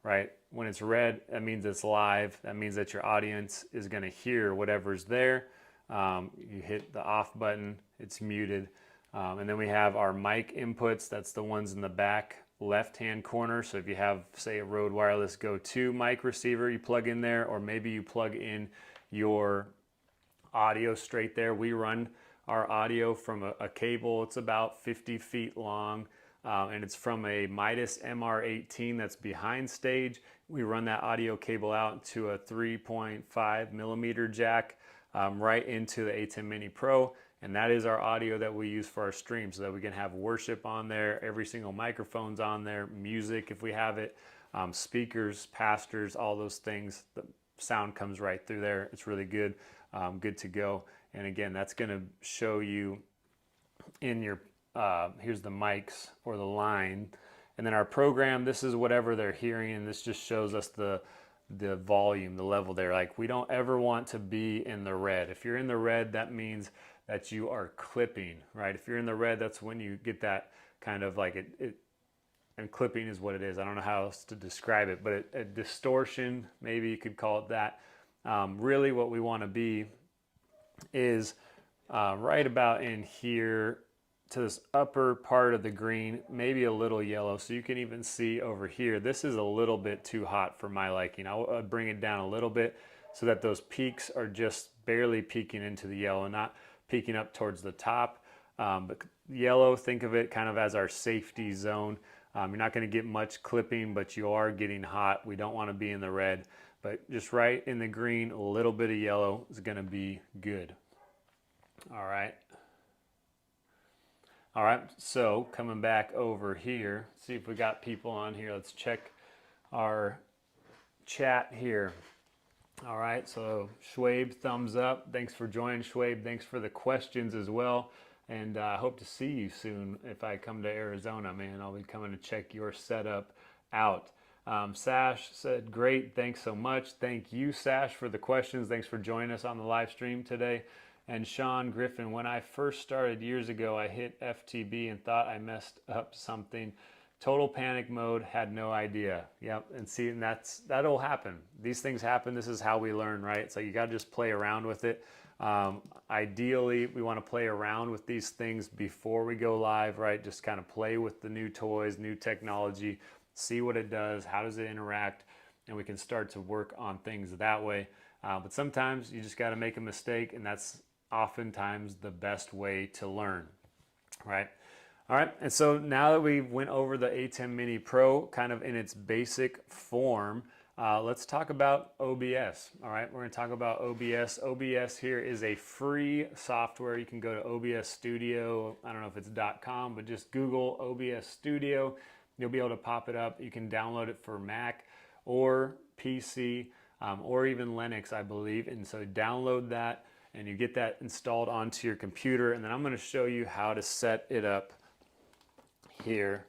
right? When it's red, that means it's live. That means that your audience is going to hear whatever's there. You hit the off button, it's muted. And then we have our mic inputs. That's the ones in the back left-hand corner. So if you have, say, a Rode Wireless Go 2 mic receiver you plug in there, or maybe you plug in your audio straight there. We run our audio from a cable. It's about 50 feet long, and it's from a Midas MR18 that's behind stage. We run that audio cable out to a 3.5 millimeter jack right into the ATEM Mini Pro, and that is our audio that we use for our stream, so that we can have worship on there, every single microphone's on there, music if we have it, speakers, pastors, all those things. The sound comes right through there. It's really good. Good to go. And again, that's going to show you in your, here's the mics or the line. And then our program, this is whatever they're hearing, and this just shows us the volume, the level there. Like, we don't ever want to be in the red. If you're in the red, that means that you are clipping, right? If you're in the red, that's when you get that kind of like and clipping is what it is. I don't know how else to describe it, but a distortion, maybe you could call it that. Really what we want to be is right about in here to this upper part of the green, maybe a little yellow. So you can even see over here, this is a little bit too hot for my liking. I'll bring it down a little bit so that those peaks are just barely peeking into the yellow, not peeking up towards the top. But yellow, think of it kind of as our safety zone. You're not going to get much clipping, but you are getting hot. We don't want to be in the red. But just right in the green, a little bit of yellow is going to be good. All right. All right, so coming back over here, see if we got people on here. Let's check our chat here. All right, so Schwabe, thumbs up. Thanks for joining, Schwabe. Thanks for the questions as well. And I hope to see you soon if I come to Arizona, man. I'll be coming to check your setup out. Sash said, great, thanks so much. Thank you, Sash, for the questions. Thanks for joining us on the live stream today. And Sean Griffin, when I first started years ago, I hit FTB and thought I messed up something. Total panic mode, had no idea. Yep, and see, and that'll happen. These things happen. This is how we learn, right? So you got to just play around with it. Ideally, we want to play around with these things before we go live, right? Just kind of play with the new toys, new technology, see what it does, how does it interact, and we can start to work on things that way. But sometimes you just got to make a mistake, and that's oftentimes the best way to learn, right? All right, and so now that we went over the ATEM Mini Pro kind of in its basic form, let's talk about OBS. All right, we're going to talk about OBS. OBS here is a free software. You can go to OBS Studio. I don't know if it's .com, but just Google OBS Studio. You'll be able to pop it up. You can download it for Mac or PC or even Linux, I believe. And so download that and you get that installed onto your computer. And then I'm going to show you how to set it up here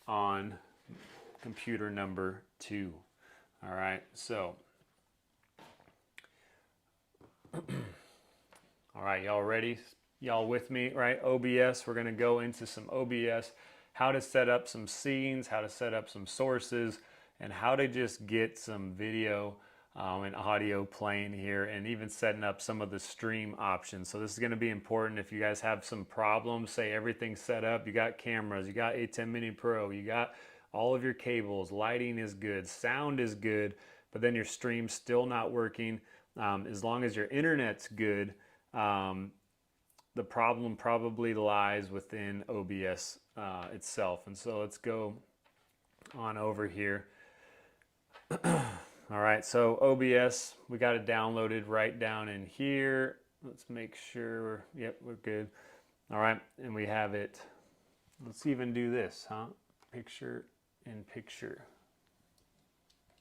on computer number 2. All right, so all right, y'all ready? Y'all with me, right? OBS, we're gonna go into some OBS, how to set up some scenes, how to set up some sources, and how to just get some video and audio playing here, and even setting up some of the stream options. So this is going to be important if you guys have some problems, say everything's set up, you got cameras, you got ATEM Mini Pro, you got all of your cables, lighting is good, sound is good, but then your stream's still not working. As long as your internet's good, the problem probably lies within OBS itself. And so let's go on over here. All right, so OBS, we got it downloaded right down in here. Let's make sure, yep, we're good. All right, and we have it. Let's even do this, huh? Picture in picture.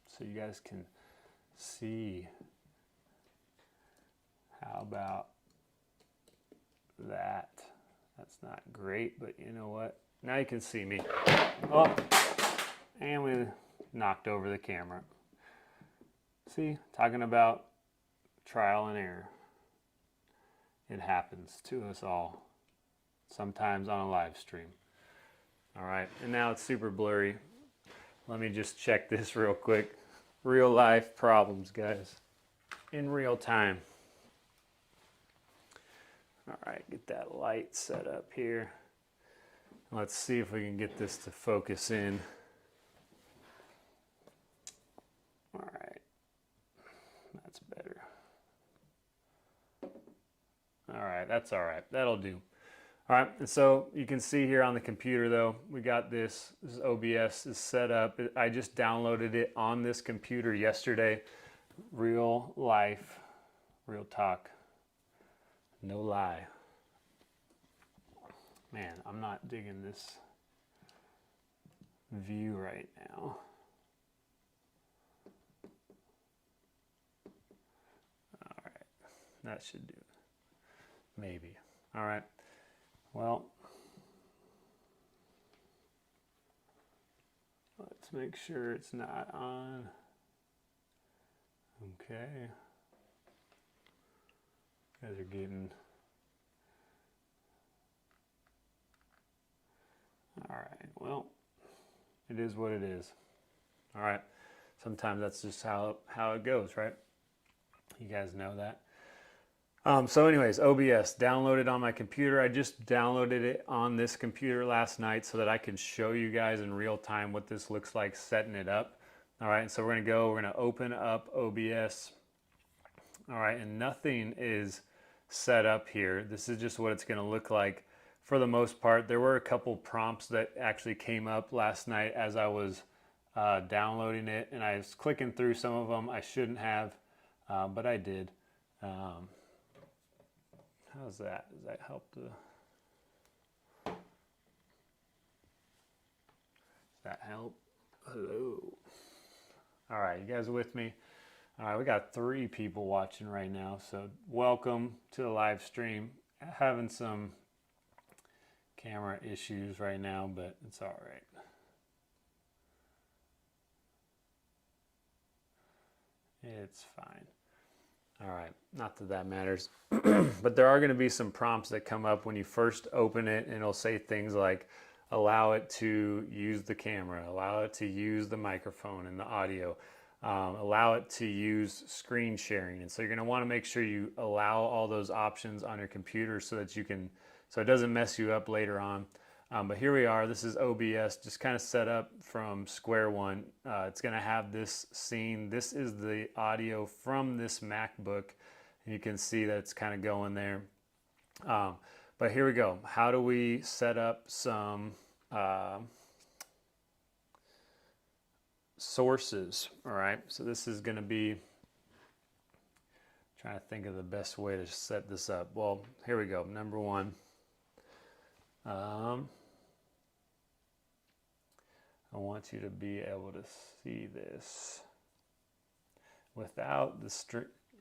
So you guys can see. How about that? That's not great, but you know what? Now you can see me. Oh, and we knocked over the camera. See, talking about trial and error. It happens to us all, sometimes on a live stream. All right, and now it's super blurry. Let me just check this real quick. Real life problems, guys, in real time. All right, get that light set up here. Let's see if we can get this to focus in. All right, that's better. All right, that's all right. That'll do. All right, and so you can see here on the computer though, we got this OBS is set up. I just downloaded it on this computer yesterday. Real life, real talk, no lie. Man, I'm not digging this view right now. All right, that should do it. Maybe. All right. Well, let's make sure it's not on. Okay. You guys are getting... All right, well, it is what it is. All right, sometimes that's just how it goes, right? You guys know that. So anyways, OBS, downloaded on my computer. I just downloaded it on this computer last night so that I could show you guys in real time what this looks like setting it up. All right, so we're gonna open up OBS. All right, and nothing is set up here. This is just what it's gonna look like for the most part. There were a couple prompts that actually came up last night as I was downloading it, and I was clicking through some of them. I shouldn't have, but I did. How's that? Does that help the... Does that help? Hello. All right, you guys with me? All right, we got 3 people watching right now, so welcome to the live stream. Having some camera issues right now, but it's all right. It's fine. All right, not that that matters, but there are going to be some prompts that come up when you first open it, and it'll say things like, allow it to use the camera, allow it to use the microphone and the audio, allow it to use screen sharing. And so you're going to want to make sure you allow all those options on your computer so that you can, so it doesn't mess you up later on. But here we are. This is OBS, just kind of set up from square one. It's going to have this scene. This is the audio from this MacBook, and you can see that it's kind of going there. But here we go. How do we set up some sources? All right, so this is going to be, trying to think of the best way to set this up. Well, here we go. Number one. I want you to be able to see this without the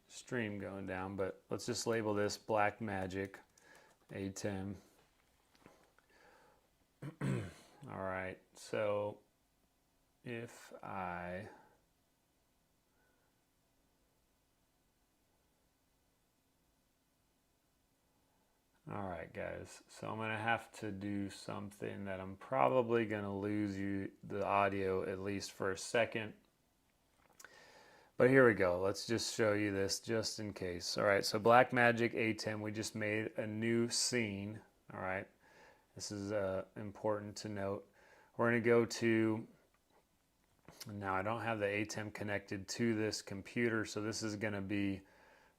stream going down, but let's just label this Blackmagic ATEM. All right, so if I all right, guys, so I'm gonna have to do something that I'm probably gonna lose you the audio at least for a second. But here we go. Let's just show you this just in case. All right, so Blackmagic ATEM, we just made a new scene. All right, this is important to note. We're gonna go to, now I don't have the ATEM connected to this computer, so this is gonna be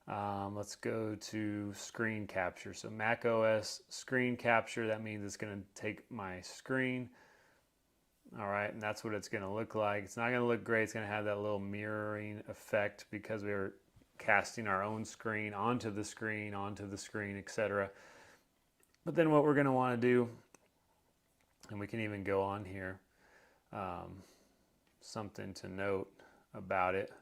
Let's go to screen capture. So Mac OS screen capture, that means it's going to take my screen. All right, and that's what it's going to look like. It's not going to look great. It's going to have that little mirroring effect because we were casting our own screen onto the screen, etc. But then what we're going to want to do, and we can even go on here, something to note about it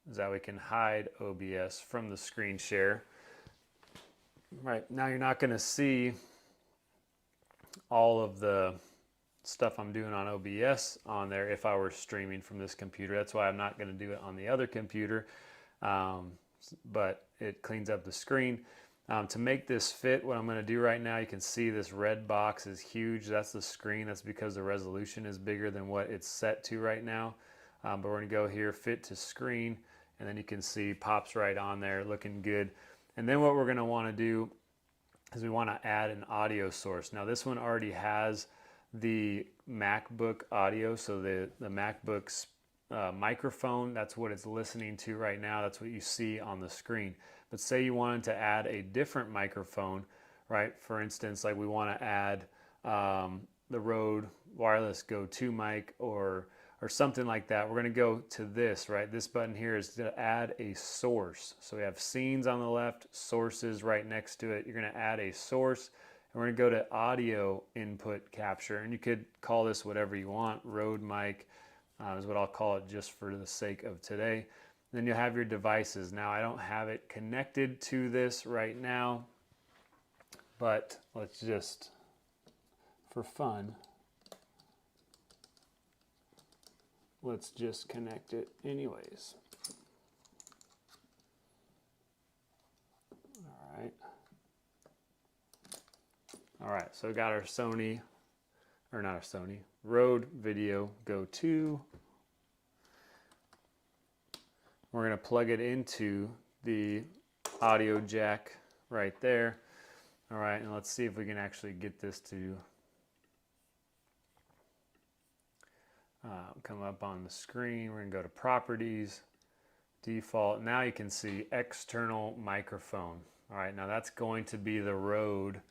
is that we can hide OBS from the screen share. Right, now you're not going to see all of the stuff I'm doing on OBS on there if I were streaming from this computer. That's why I'm not going to do it on the other computer, but it cleans up the screen. To make this fit, what I'm going to do right now, you can see this red box is huge. That's the screen. That's because the resolution is bigger than what it's set to right now. But we're going to go here, fit to screen, and then you can see pops right on there, looking good. And then what we're going to want to do is we want to add an audio source. Now this one already has the MacBook audio, so the MacBook's microphone, that's what it's listening to right now. That's what you see on the screen. But say you wanted to add a different microphone, right? For instance, like we want to add the Rode wireless go-to mic or something like that. We're going to go to this, right? This button here is to add a source. So we have scenes on the left, sources right next to it. You're going to add a source, and we're going to go to audio input capture. And you could call this whatever you want. Rode mic is what I'll call it just for the sake of today. Then you'll have your devices. Now I don't have it connected to this right now, but let's just, for fun, let's just connect it anyways. All right, so we got our Sony, or not our Sony, Rode Video Go 2. We're going to plug it into the audio jack right there. All right, and let's see if we can actually get this to come up on the screen. We're going to go to Properties, Default. Now you can see External Microphone. All right, now that's going to be the Rode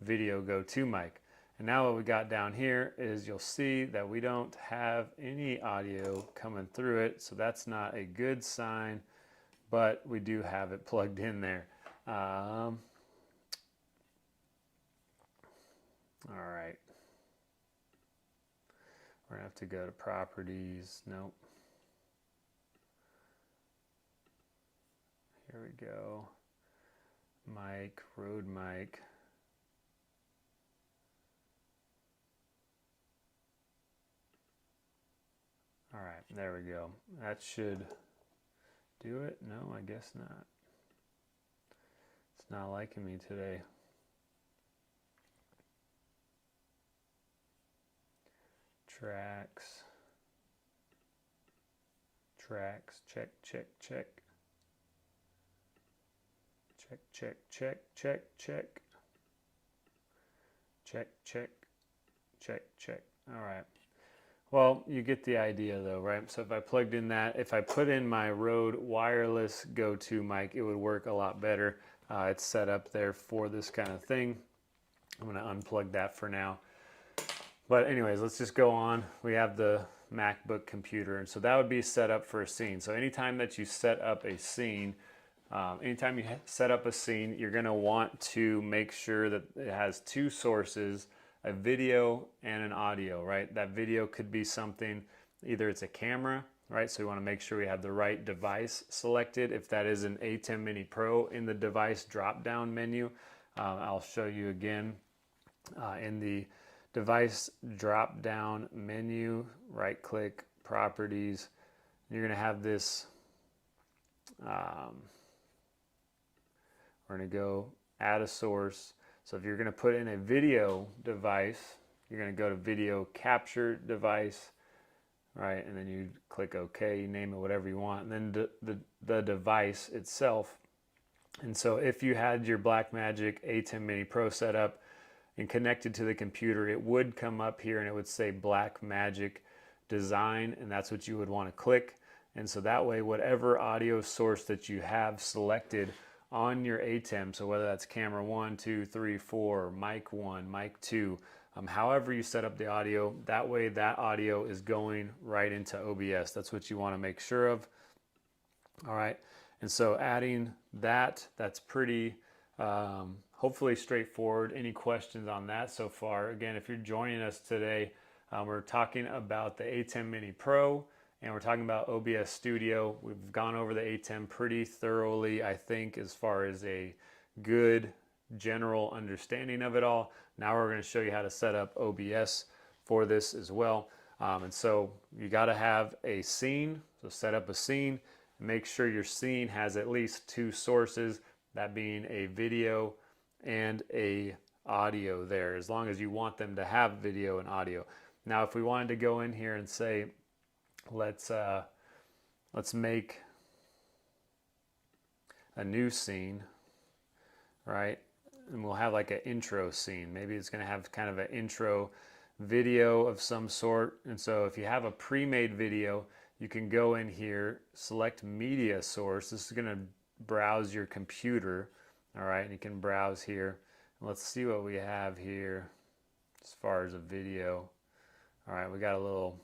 Video Go 2 mic. And now what we got down here is you'll see that we don't have any audio coming through it, so that's not a good sign, but we do have it plugged in there. All right. We're gonna have to go to Properties. Nope. Here we go. Mic, Rode mic. All right, there we go. That should do it. No, I guess not. It's not liking me today. Tracks, check, check, check. Check, check, check, check, check. Check, check, check, check. All right. Well, you get the idea though, right? So if I plugged in that, if I put in my Rode wireless go-to mic, it would work a lot better. It's set up there for this kind of thing. I'm going to unplug that for now. But anyways, let's just go on. We have the MacBook computer, and so that would be set up for a scene. So anytime that you set up a scene, you're going to want to make sure that it has two sources, a video and an audio, right? That video could be something, either it's a camera, right? So we want to make sure we have the right device selected. If that is an ATEM Mini Pro, in the device drop-down menu, I'll show you again in the device drop-down menu, right-click, Properties. You're going to have this, we're going to go add a source. So if you're going to put in a video device, you're going to go to Video Capture Device, right? And then you click OK, you name it whatever you want, and then the device itself. And so if you had your Blackmagic ATEM Mini Pro set up and connected to the computer, it would come up here and it would say Blackmagic Design, and that's what you would want to click. And so that way, whatever audio source that you have selected on your ATEM, so whether that's camera 1, 2, 3, 4, mic 1, mic 2, however you set up the audio, that way that audio is going right into OBS. That's what you want to make sure of. All right, and so adding that, that's pretty hopefully straightforward. Any questions on that so far? Again, if you're joining us today, we're talking about the ATEM Mini Pro, and we're talking about OBS Studio. We've gone over the ATEM pretty thoroughly, I think, as far as a good general understanding of it all. Now we're going to show you how to set up OBS for this as well. And so you got to have a scene, so set up a scene. Make sure your scene has at least two sources, that being a video and a audio there, as long as you want them to have video and audio. Now, if we wanted to go in here and say, let's make a new scene, right? And we'll have like an intro scene. Maybe it's going to have kind of an intro video of some sort. And so if you have a pre-made video, you can go in here, select media source. This is going to browse your computer, all right? And you can browse here. Let's see what we have here as far as a video. All right, we got a little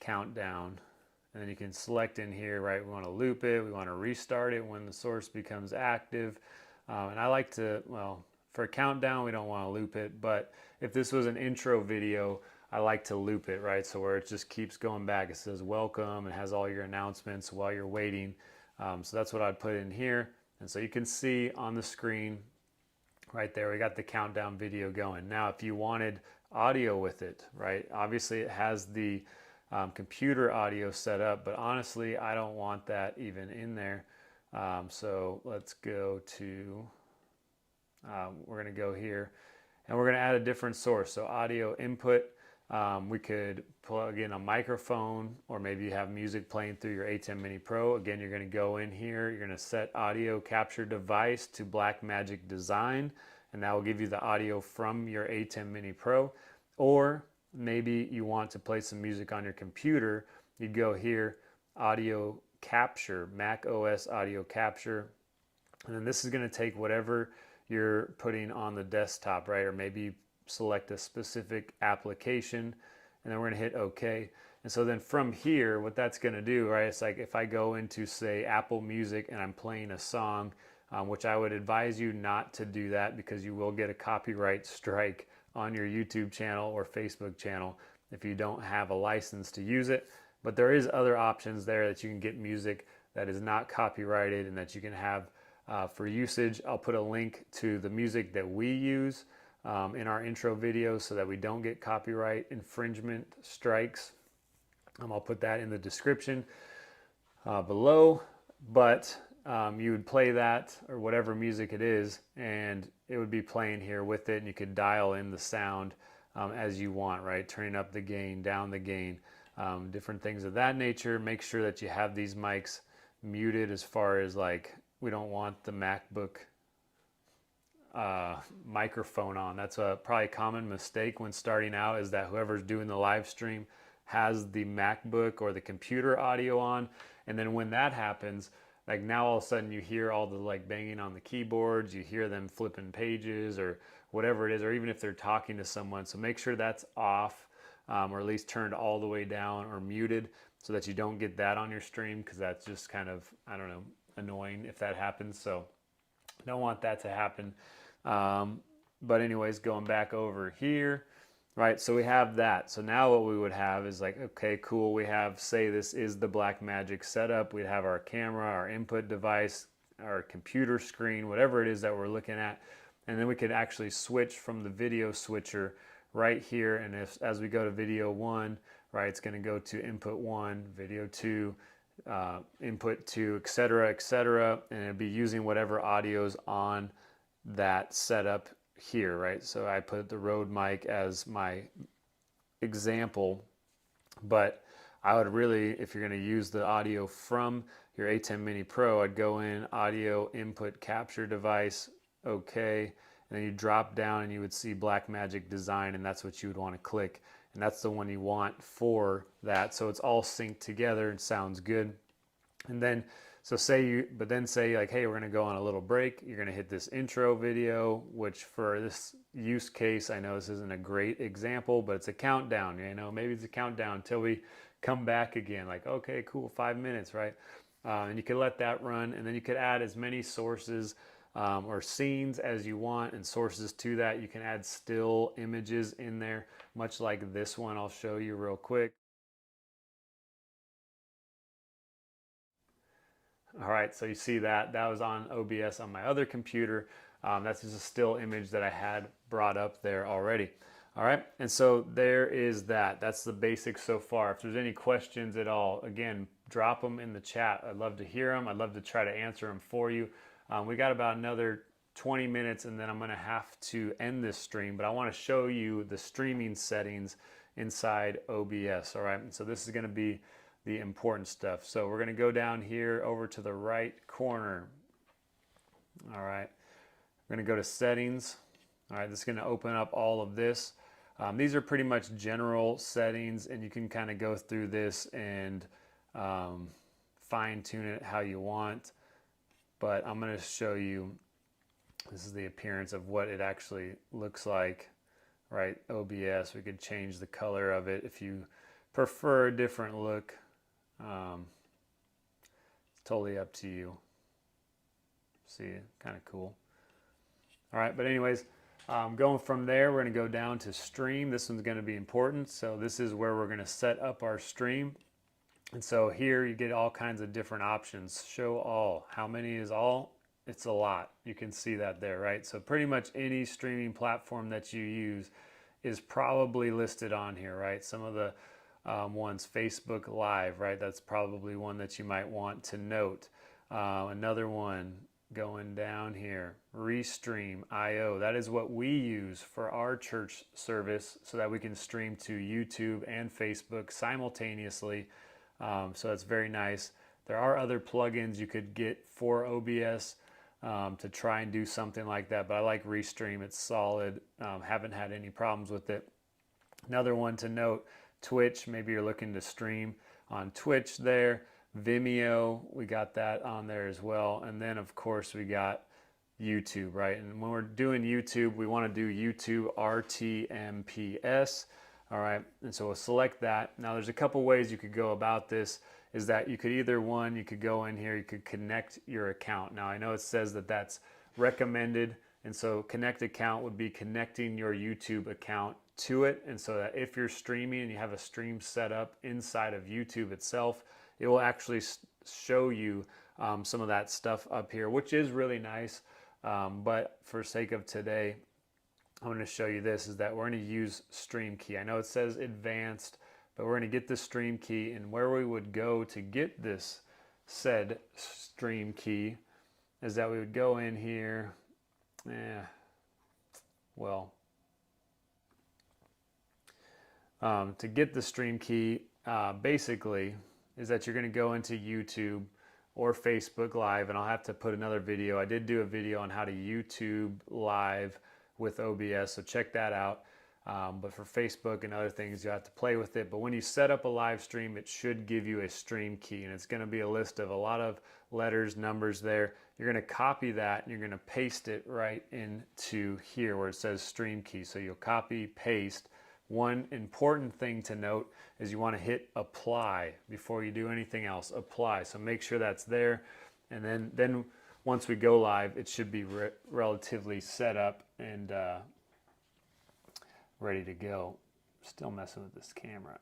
countdown, and then you can select in here, right? We want to loop it, we want to restart it when the source becomes active. And I like to, well, for a countdown, we don't want to loop it, but if this was an intro video, I like to loop it, right? So where it just keeps going back. It says welcome and has all your announcements while you're waiting. So that's what I'd put in here. And so you can see on the screen right there, we got the countdown video going. Now, if you wanted audio with it, right? Obviously it has the computer audio set up, but honestly, I don't want that even in there. So let's go to, we're going to go here and we're going to add a different source. So audio input, we could plug in a microphone, or maybe you have music playing through your ATEM Mini Pro. Again, you're going to go in here, you're going to set audio capture device to Blackmagic design, and that will give you the audio from your ATEM Mini Pro. Or maybe you want to play some music on your computer, you go here, audio capture, Mac OS audio capture, and then this is going to take whatever you're putting on the desktop, right? Or maybe select a specific application, and then we're going to hit OK. And so then from here, what that's going to do, right, it's like if I go into, say, Apple Music and I'm playing a song, which I would advise you not to do that, because you will get a copyright strike on your YouTube channel or Facebook channel if you don't have a license to use it. But there is other options there that you can get music that is not copyrighted and that you can have for usage. I'll put a link to the music that we use in our intro videos so that we don't get copyright infringement strikes. I'll put that in the description below, but you would play that or whatever music it is, and it would be playing here with it, and you could dial in the sound as you want, right? Turning up the gain, down the gain, different things of that nature. Make sure that you have these mics muted, as far as like, we don't want the MacBook microphone on. That's a probably common mistake when starting out, is that whoever's doing the live stream has the MacBook or the computer audio on, and then when that happens, like now all of a sudden you hear all the like banging on the keyboards, you hear them flipping pages or whatever it is, or even if they're talking to someone. So make sure that's off, or at least turned all the way down or muted, so that you don't get that on your stream, because that's just kind of, I don't know, annoying if that happens. So don't want that to happen. But anyways, going back over here, right, so we have that. So now what we would have is like, okay, cool, we have, say this is the Blackmagic setup, we'd have our camera, our input device, our computer screen, whatever it is that we're looking at, and then we could actually switch from the video switcher right here, and as we go to video 1, right, it's going to go to input 1, video 2, input 2, etc., and it'll be using whatever audio's on that setup here, right? So I put the Rode mic as my example, but I would really, if you're going to use the audio from your ATEM Mini Pro, I'd go in audio input capture device, okay, and then you drop down and you would see Blackmagic design, and that's what you would want to click. and that's the one you want for that. So it's all synced together and sounds good. And then, so say like, hey, we're gonna go on a little break. You're gonna hit this intro video, which for this use case, I know this isn't a great example, but it's a countdown, you know, maybe it's a countdown until we come back again. Like, okay, cool, 5 minutes, right? And you can let that run, and then you could add as many sources or scenes as you want and sources to that. You can add still images in there, much like this one I'll show you real quick. All right, so you see that was on OBS on my other computer. That's just a still image that I had brought up there already. All right, and so there is that. That's the basics so far. If there's any questions at all, again, drop them in the chat. I'd love to hear them. I'd love to try to answer them for you. We got about another 20 minutes and then I'm gonna have to end this stream, but I wanna show you the streaming settings inside OBS, all right? And so this is gonna be the important stuff. So we're gonna go down here over to the right corner. All right, we're gonna go to settings. All right, this is gonna open up all of this. These are pretty much general settings, and you can kind of go through this and fine tune it how you want. But I'm gonna show you, this is the appearance of what it actually looks like, right? OBS, we could change the color of it if you prefer a different look. It's totally up to you. See, kind of cool. All right, but anyways, going from there, we're gonna go down to stream. This one's gonna be important. So this is where we're gonna set up our stream. And so here you get all kinds of different options. Show all. How many is all? It's a lot. You can see that there, right? So pretty much any streaming platform that you use is probably listed on here, right? Some of the ones, Facebook Live, right? That's probably one that you might want to note. Another one going down here, Restream IO. That is what we use for our church service so that we can stream to YouTube and Facebook simultaneously. So that's very nice. There are other plugins you could get for OBS to try and do something like that, but I like Restream. It's solid. Haven't had any problems with it. Another one to note, Twitch. Maybe you're looking to stream on Twitch there. Vimeo, we got that on there as well. And then of course we got YouTube, right? And when we're doing YouTube, we want to do YouTube RTMPS. All right, and so we'll select that. Now there's a couple ways you could go about this, is that you could either, one, you could go in here, you could connect your account. Now I know it says that that's recommended, and so connect account would be connecting your YouTube account to it, and so that if you're streaming and you have a stream set up inside of YouTube itself, it will actually show you some of that stuff up here, which is really nice. But for sake of today, I'm going to show you this, is that we're going to use stream key. I know it says advanced, but we're going to get the stream key, and where we would go to get this said stream key is that we would go in here. To get the stream key, basically, is that you're going to go into YouTube or Facebook Live, and I'll have to put another video. I did do a video on how to YouTube Live with OBS, so check that out. But for Facebook and other things, you have to play with it. But when you set up a live stream, it should give you a stream key, and it's going to be a list of a lot of letters, numbers there. You're going to copy that, and you're going to paste it right into here where it says stream key. So you'll copy, paste. One important thing to note is you want to hit apply before you do anything else. Apply. So make sure that's there, and then once we go live, it should be relatively set up and ready to go. Still messing with this camera.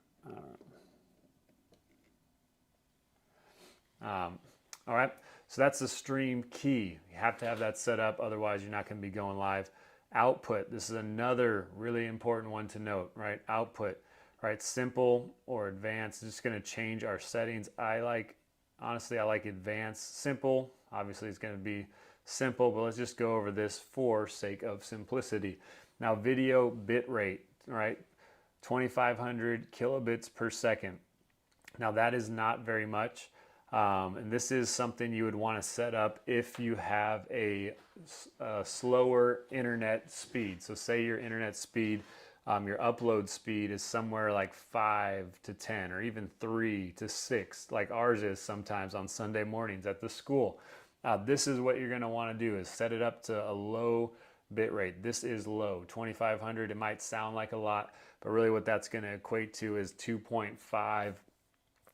All right, so that's the stream key. You have to have that set up, otherwise you're not going to be going live. Output, this is another really important one to note, right? Output, right? Simple or advanced, just going to change our settings. Honestly, I like advanced. Simple, obviously it's going to be simple, but let's just go over this for sake of simplicity. Now, video bit rate, right? 2,500 kilobits per second. Now that is not very much. And this is something you would want to set up if you have a slower internet speed. So say your internet speed your upload speed is somewhere like 5 to 10 or even 3 to 6, like ours is sometimes on Sunday mornings at the school. This is what you're going to want to do, is set it up to a low bit rate. This is low, 2500. It might sound like a lot, but really what that's going to equate to is 2.5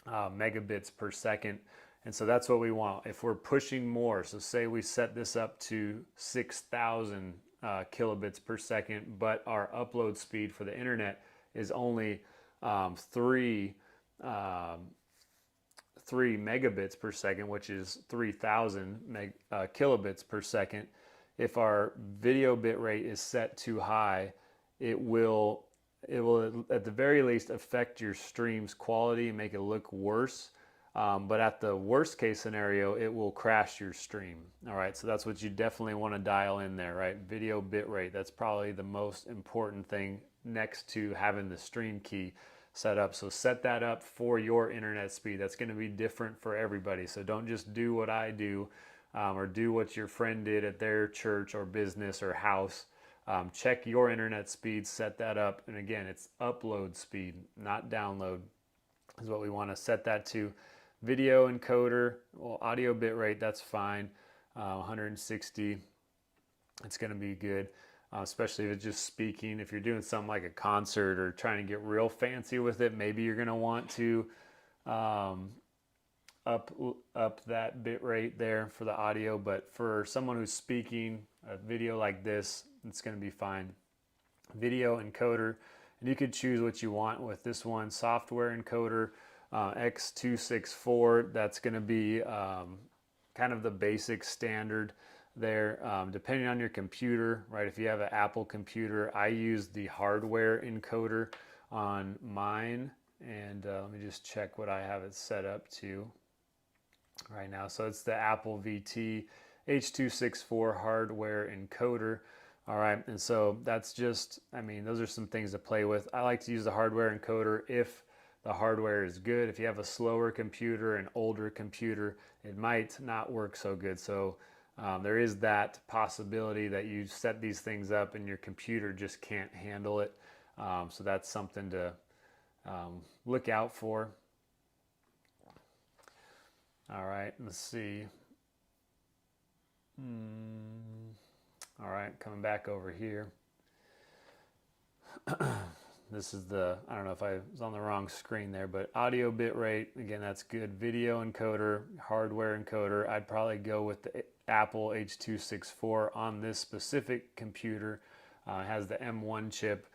megabits per second. And so that's what we want. If we're pushing more, so say we set this up to 6,000 kilobits per second, but our upload speed for the internet is only 3 megabits per second, which is 3,000 kilobits per second. If our video bit rate is set too high, it will at the very least affect your stream's quality and make it look worse. But at the worst case scenario, it will crash your stream. All right, so that's what you definitely want to dial in there, right? Video bit rate, that's probably the most important thing next to having the stream key set up. So set that up for your internet speed. That's going to be different for everybody. So don't just do what I do or do what your friend did at their church or business or house. Check your internet speed, set that up. And again, it's upload speed, not download, is what we want to set that to. Video encoder, well, audio bit rate, that's fine. 160, it's going to be good, especially if it's just speaking. If you're doing something like a concert or trying to get real fancy with it, maybe you're going to want to up that bit rate there for the audio. But for someone who's speaking a video like this, it's going to be fine. Video encoder, and you could choose what you want with this one. Software encoder, X264, that's going to be kind of the basic standard there, depending on your computer, right? If you have an Apple computer, I use the hardware encoder on mine, and let me just check what I have it set up to right now. So it's the Apple VT H264 hardware encoder. All right, and so that's just, I mean, those are some things to play with. I like to use the hardware encoder if the hardware is good. If you have a slower computer, an older computer, it might not work so good. So there is that possibility that you set these things up and your computer just can't handle it. So that's something to look out for. All right, let's see. All right, coming back over here. This is the, I don't know if I was on the wrong screen there, but audio bit rate, again, that's good. Video encoder, hardware encoder, I'd probably go with the Apple H264 on this specific computer. It has the M1 chip.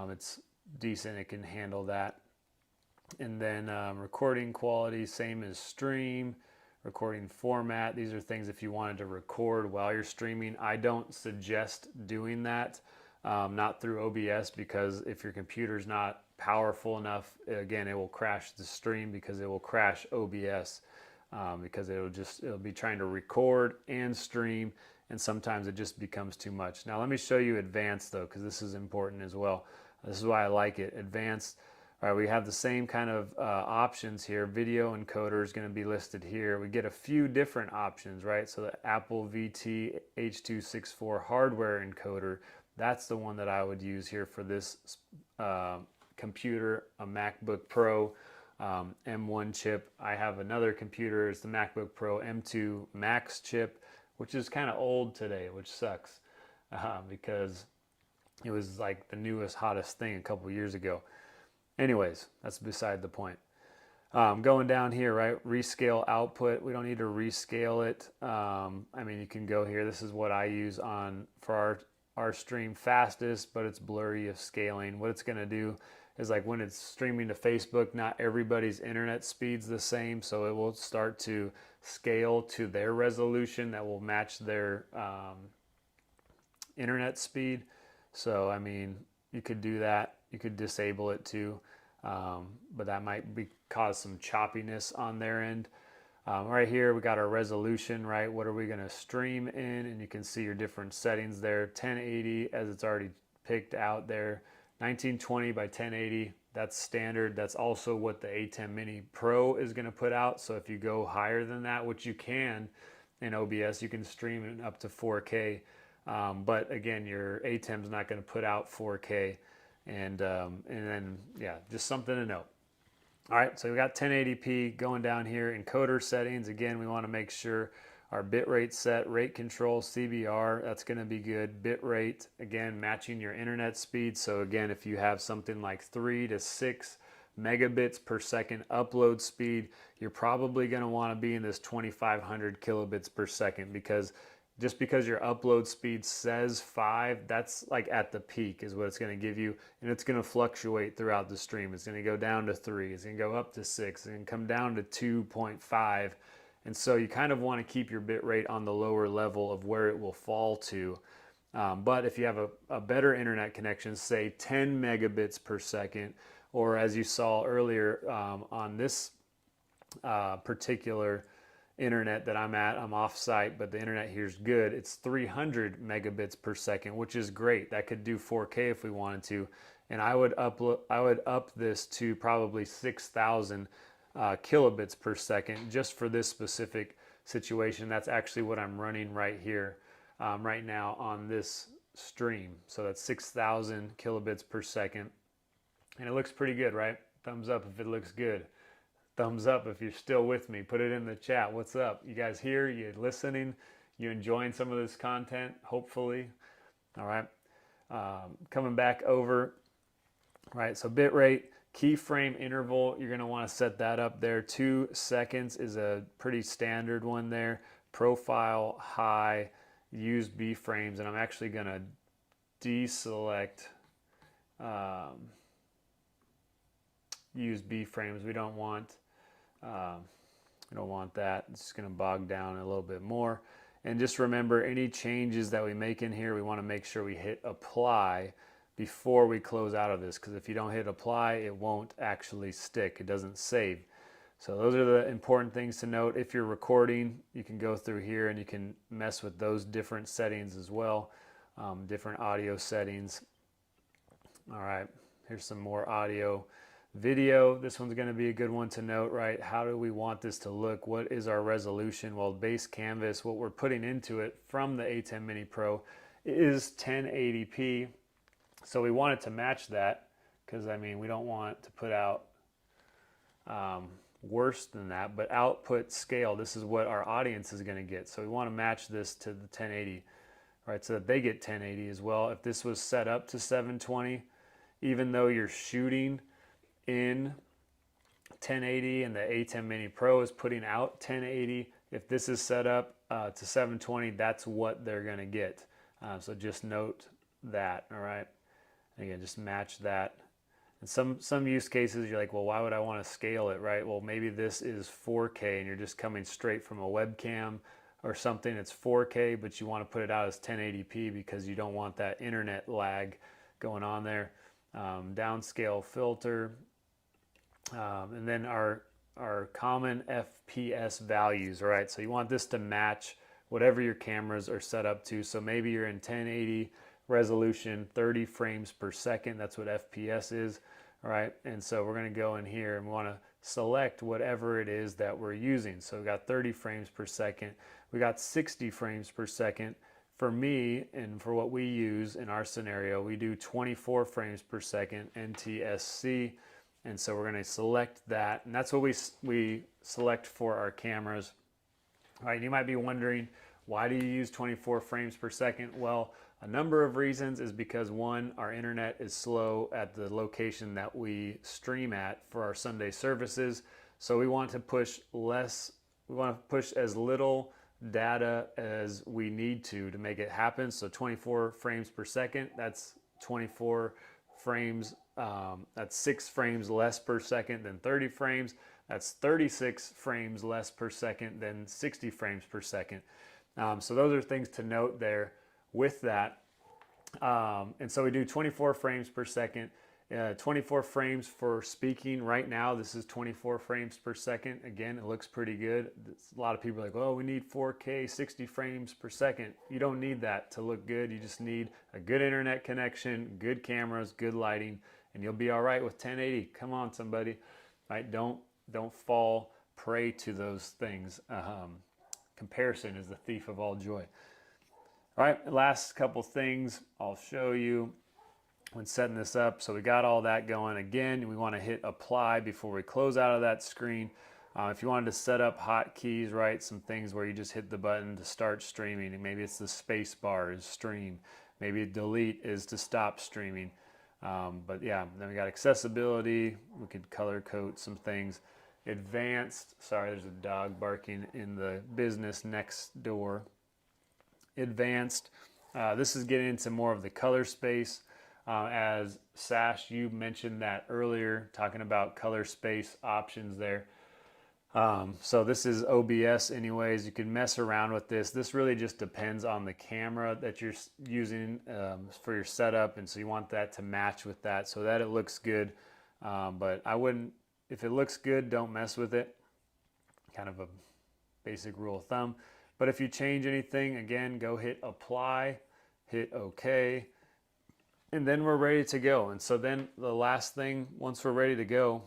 It's decent, it can handle that. And then recording quality, same as stream. Recording format, these are things if you wanted to record while you're streaming. I don't suggest doing that, not through OBS, because if your computer's not powerful enough, again, it will crash the stream because it will crash OBS, because it'll be trying to record and stream, and sometimes it just becomes too much. Now let me show you advanced though, because this is important as well. This is why I like it. Advanced. All right, we have the same kind of options here. Video encoder is going to be listed here. We get a few different options, right? So the Apple VT H264 hardware encoder, that's the one that I would use here for this computer, a MacBook Pro M1 chip. I have another computer, it's the MacBook Pro M2 Max chip, which is kind of old today, which sucks because it was like the newest, hottest thing a couple years ago. Anyways, that's beside the point. Going down here, right, rescale output, we don't need to rescale it. I mean, you can go here. This is what I use for our stream fastest, but it's blurry of scaling. What it's going to do is, like when it's streaming to Facebook, not everybody's internet speed's the same, so it will start to scale to their resolution that will match their internet speed. So, I mean, you could do that. You could disable it too, but that might cause some choppiness on their end. Right here, we got our resolution, right? What are we going to stream in? And you can see your different settings there. 1080, as it's already picked out there. 1920 by 1080, that's standard. That's also what the ATEM Mini Pro is going to put out. So if you go higher than that, which you can in OBS, you can stream it up to 4K. But again, your ATEM's not going to put out 4K. And then, yeah, just something to note. All right, so we got 1080p going down here. Encoder settings, again, we want to make sure our bitrate set, rate control, CBR, that's going to be good. Bitrate, again, matching your internet speed. So again, if you have something like 3 to 6 megabits per second upload speed, you're probably going to want to be in this 2500 kilobits per second, because just because your upload speed says 5, that's like at the peak is what it's going to give you, and it's going to fluctuate throughout the stream. It's going to go down to 3, it's going to go up to 6, and come down to 2.5, and so you kind of want to keep your bit rate on the lower level of where it will fall to. But if you have a better internet connection, say 10 megabits per second, or as you saw earlier on this particular internet that I'm at, I'm off site, but the internet here is good. It's 300 megabits per second, which is great. That could do 4K if we wanted to. And I would up this to probably 6,000 kilobits per second just for this specific situation. That's actually what I'm running right here, right now on this stream. So that's 6,000 kilobits per second. And it looks pretty good, right? Thumbs up if it looks good. Thumbs up if you're still with me. Put it in the chat. What's up? You guys here? You listening? You enjoying some of this content? Hopefully. All right. Coming back over. All right. So bitrate, keyframe interval. You're going to want to set that up there. 2 seconds is a pretty standard one there. Profile high. Use B frames, and I'm actually going to deselect. Use B frames. We don't want that. It's just going to bog down a little bit more. And just remember, any changes that we make in here, we want to make sure we hit apply before we close out of this, because if you don't hit apply, it won't actually stick. It doesn't save. So those are the important things to note. If you're recording, you can go through here and you can mess with those different settings as well, different audio settings. All right, here's some more audio. Video, this one's going to be a good one to note, right? How do we want this to look? What is our resolution? Well, base canvas, what we're putting into it from the ATEM Mini Pro is 1080p. So we want it to match that, because I mean, we don't want to put out worse than that, but output scale, this is what our audience is going to get. So we want to match this to the 1080, right? So that they get 1080 as well. If this was set up to 720, even though you're shooting in 1080 and the ATEM Mini Pro is putting out 1080, if this is set up to 720, that's what they're going to get. So just note that. All right, again, just match that. And some use cases, you're like, well, why would I want to scale it, right? Well, maybe this is 4K and you're just coming straight from a webcam or something. It's 4K, but you want to put it out as 1080p because you don't want that internet lag going on there. Downscale filter. And then our common FPS values, all right? So you want this to match whatever your cameras are set up to. So maybe you're in 1080 resolution, 30 frames per second. That's what FPS is, all right? And so we're going to go in here and we want to select whatever it is that we're using. So we got 30 frames per second. We got 60 frames per second. For me, and for what we use in our scenario, we do 24 frames per second NTSC. And so we're going to select that, and that's what we select for our cameras. All right, you might be wondering, why do you use 24 frames per second? Well, a number of reasons is because, one, our internet is slow at the location that we stream at for our Sunday services. So we want to push as little data as we need to make it happen. So 24 frames per second, that's 24 frames. That's 6 frames less per second than 30 frames. That's 36 frames less per second than 60 frames per second. So those are things to note there with that. And so we do 24 frames per second, 24 frames for speaking. Right now, this is 24 frames per second. Again, it looks pretty good. A lot of people are like, oh, we need 4K, 60 frames per second. You don't need that to look good. You just need a good internet connection, good cameras, good lighting, and you'll be all right with 1080. Come on, somebody, right? Don't fall prey to those things. Comparison is the thief of all joy. All right, last couple things I'll show you. when setting this up. So we got all that going. Again, we want to hit apply before we close out of that screen. If you wanted to set up hotkeys, right, some things where you just hit the button to start streaming, and maybe it's the space bar is stream, maybe delete is to stop streaming. But yeah, then we got accessibility. We could color code some things. Advanced, sorry, there's a dog barking in the business next door. Advanced, this is getting into more of the color space. As Sash, you mentioned that earlier, talking about color space options there. So this is OBS anyways. You can mess around with this. This really just depends on the camera that you're using for your setup, and so you want that to match with that so that it looks good. But I wouldn't, if it looks good, don't mess with it. Kind of a basic rule of thumb. But if you change anything, again, go hit apply, hit OK, and then we're ready to go. And so then the last thing, once we're ready to go,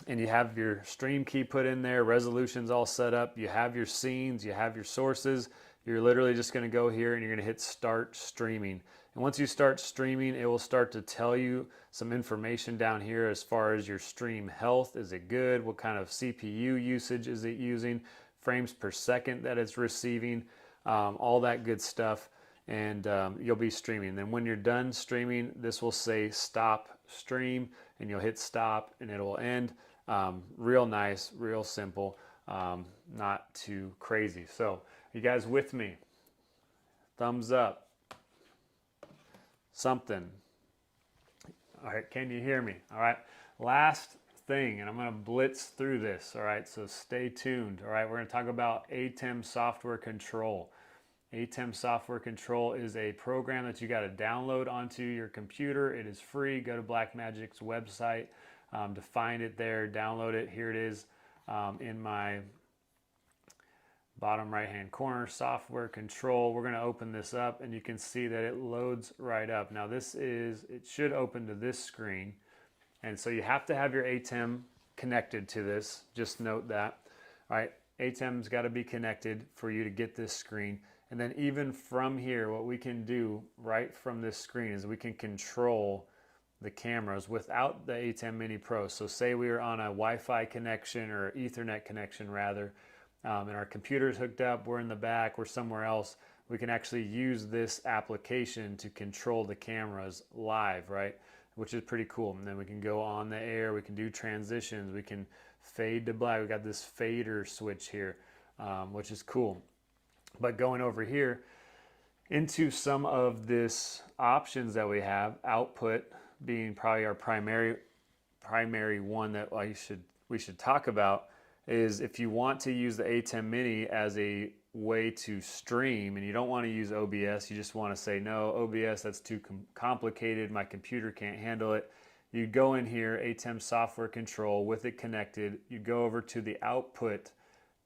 and you have your stream key put in there, resolution's all set up, you have your scenes, you have your sources, you're literally just going to go here and you're going to hit start streaming. And once you start streaming, it will start to tell you some information down here as far as your stream health. Is it good? What kind of CPU usage is it using? Frames per second that it's receiving, all that good stuff. And you'll be streaming. Then when you're done streaming, this will say stop stream, and you'll hit stop and it will end. Real nice, real simple, not too crazy. So you guys with me? Thumbs up, something. All right, can you hear me? All right, last thing, and I'm going to blitz through this. All right, so stay tuned. All right, we're going to talk about ATEM software control. ATEM software control is a program that you got to download onto your computer. It is free. Go to Blackmagic's website to find it there, download it. Here it is in my bottom right hand corner, software control. We're going to open this up and you can see that it loads right up. Now this is, it should open to this screen, and so you have to have your ATEM connected to this. Just note that. All right, ATEM's got to be connected for you to get this screen. And then even from here, what we can do right from this screen is we can control the cameras without the ATEM Mini Pro. So say we are on a Wi-Fi connection or Ethernet connection rather, and our computer's hooked up, we're in the back, we're somewhere else, we can actually use this application to control the cameras live, right? Which is pretty cool. And then we can go on the air, we can do transitions, we can fade to black. We got this fader switch here, which is cool. But going over here into some of this options that we have, output being probably our primary one that we should talk about, is if you want to use the ATEM Mini as a way to stream and you don't want to use OBS, you just want to say no, OBS, that's too complicated, my computer can't handle it. You go in here, ATEM software control, with it connected, you go over to the output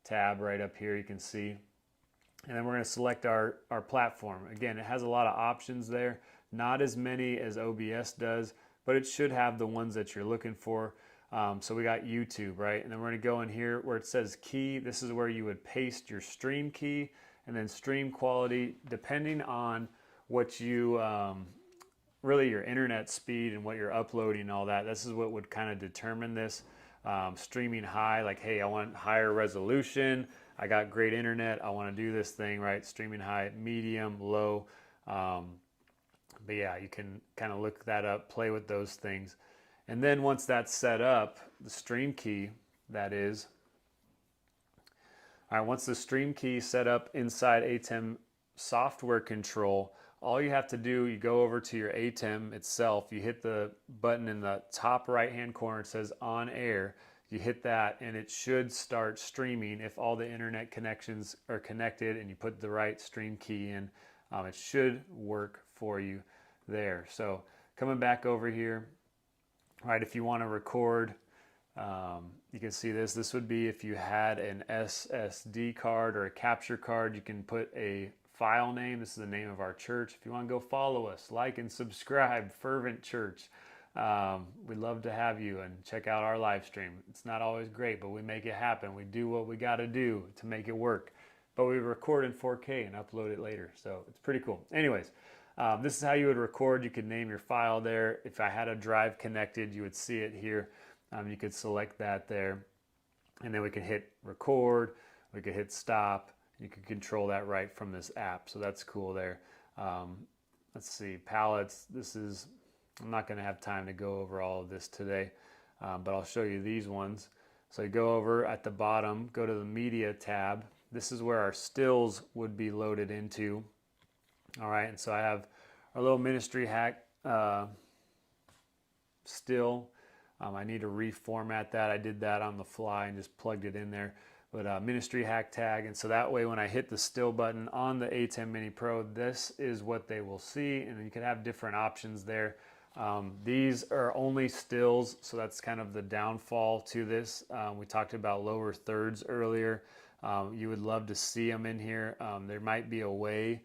tab right up here, you can see. And then we're going to select our platform. Again, it has a lot of options there, not as many as OBS does, but it should have the ones that you're looking for. So we got YouTube, right? And then we're going to go in here where it says key. This is where you would paste your stream key, and then stream quality, depending on what you, really your internet speed and what you're uploading and all that. This is what would kind of determine this. Streaming high, like, hey, I want higher resolution, I got great internet, I want to do this thing, right? Streaming high, medium, low. But yeah, you can kind of look that up, play with those things. And then once that's set up, the stream key, that is. All right, once the stream key is set up inside ATEM software control, all you have to do, you go over to your ATEM itself, you hit the button in the top right-hand corner, it says on air. You hit that and it should start streaming if all the internet connections are connected and you put the right stream key in. It should work for you there. So coming back over here, all right, if you want to record, you can see this. This would be if you had an SSD card or a capture card, you can put a file name. This is the name of our church. If you want to go follow us, like and subscribe, Fervent Church. We'd love to have you and check out our live stream. It's not always great, but we make it happen. We do what we got to do to make it work. But we record in 4K and upload it later, so it's pretty cool. Anyways, This is how you would record. You could name your file there. If I had a drive connected, you would see it here. You could select that there, and then we can hit record, we could hit stop. You can control that right from this app, so that's cool there. Let's see, palettes. I'm not going to have time to go over all of this today, but I'll show you these ones. So you go over at the bottom, go to the media tab. This is where our stills would be loaded into. All right, and so I have our little Ministry Hack still. I need to reformat that. I did that on the fly and just plugged it in there. But Ministry Hack tag, and so that way when I hit the still button on the ATEM Mini Pro, this is what they will see, and you can have different options there. These are only stills, so that's kind of the downfall to this. We talked about lower thirds earlier. You would love to see them in here. There might be a way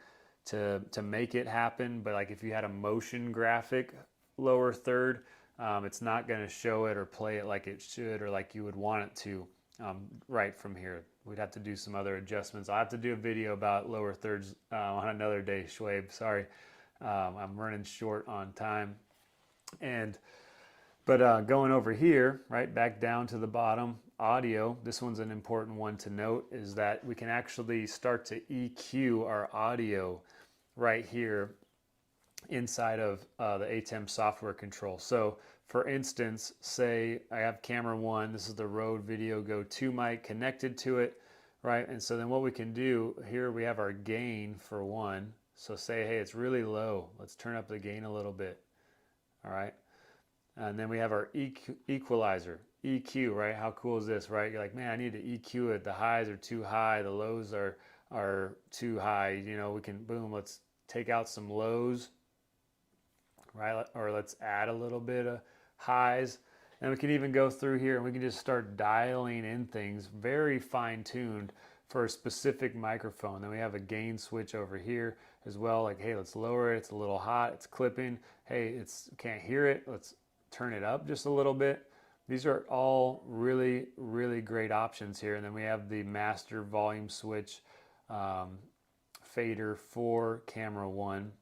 to make it happen, but like if you had a motion graphic lower third, it's not going to show it or play it like it should or like you would want it to right from here. We'd have to do some other adjustments. I'll have to do a video about lower thirds on another day, Schwabe. Sorry, I'm running short on time. But going over here, right back down to the bottom, audio, this one's an important one to note, is that we can actually start to EQ our audio right here inside of the ATEM software control. So for instance, say I have camera 1, this is the Rode Video Go 2 mic connected to it, right? And so then what we can do, here we have our gain for 1. So say, hey, it's really low. Let's turn up the gain a little bit. All right, and then we have our equalizer, EQ, right? How cool is this, right? You're like, man, I need to EQ it. The highs are too high, the lows are too high. You know, we can, boom, let's take out some lows, right? Or let's add a little bit of highs. And we can even go through here and we can just start dialing in things very fine-tuned for a specific microphone. Then we have a gain switch over here as well, like, hey, let's lower it, it's a little hot, it's clipping, hey, can't hear it, let's turn it up just a little bit. These are all really, really great options here. And then we have the master volume switch fader for camera 1.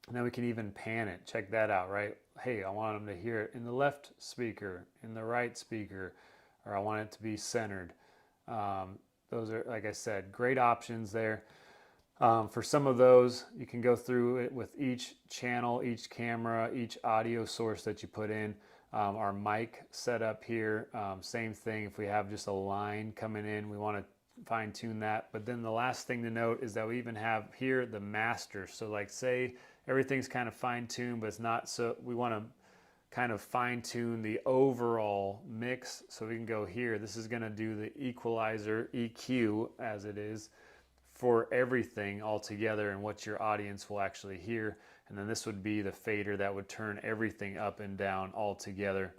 And then we can even pan it, check that out, right? Hey, I want them to hear it in the left speaker, in the right speaker, or I want it to be centered. Those are, like I said, great options there. For some of those, you can go through it with each channel, each camera, each audio source that you put in. Our mic setup here, same thing. If we have just a line coming in, we want to fine tune that. But then the last thing to note is that we even have here the master. So like say everything's kind of fine tuned, but it's not, so we want to kind of fine tune the overall mix. So we can go here. This is going to do the equalizer, EQ as it is, for everything all together and what your audience will actually hear. And then this would be the fader that would turn everything up and down all together.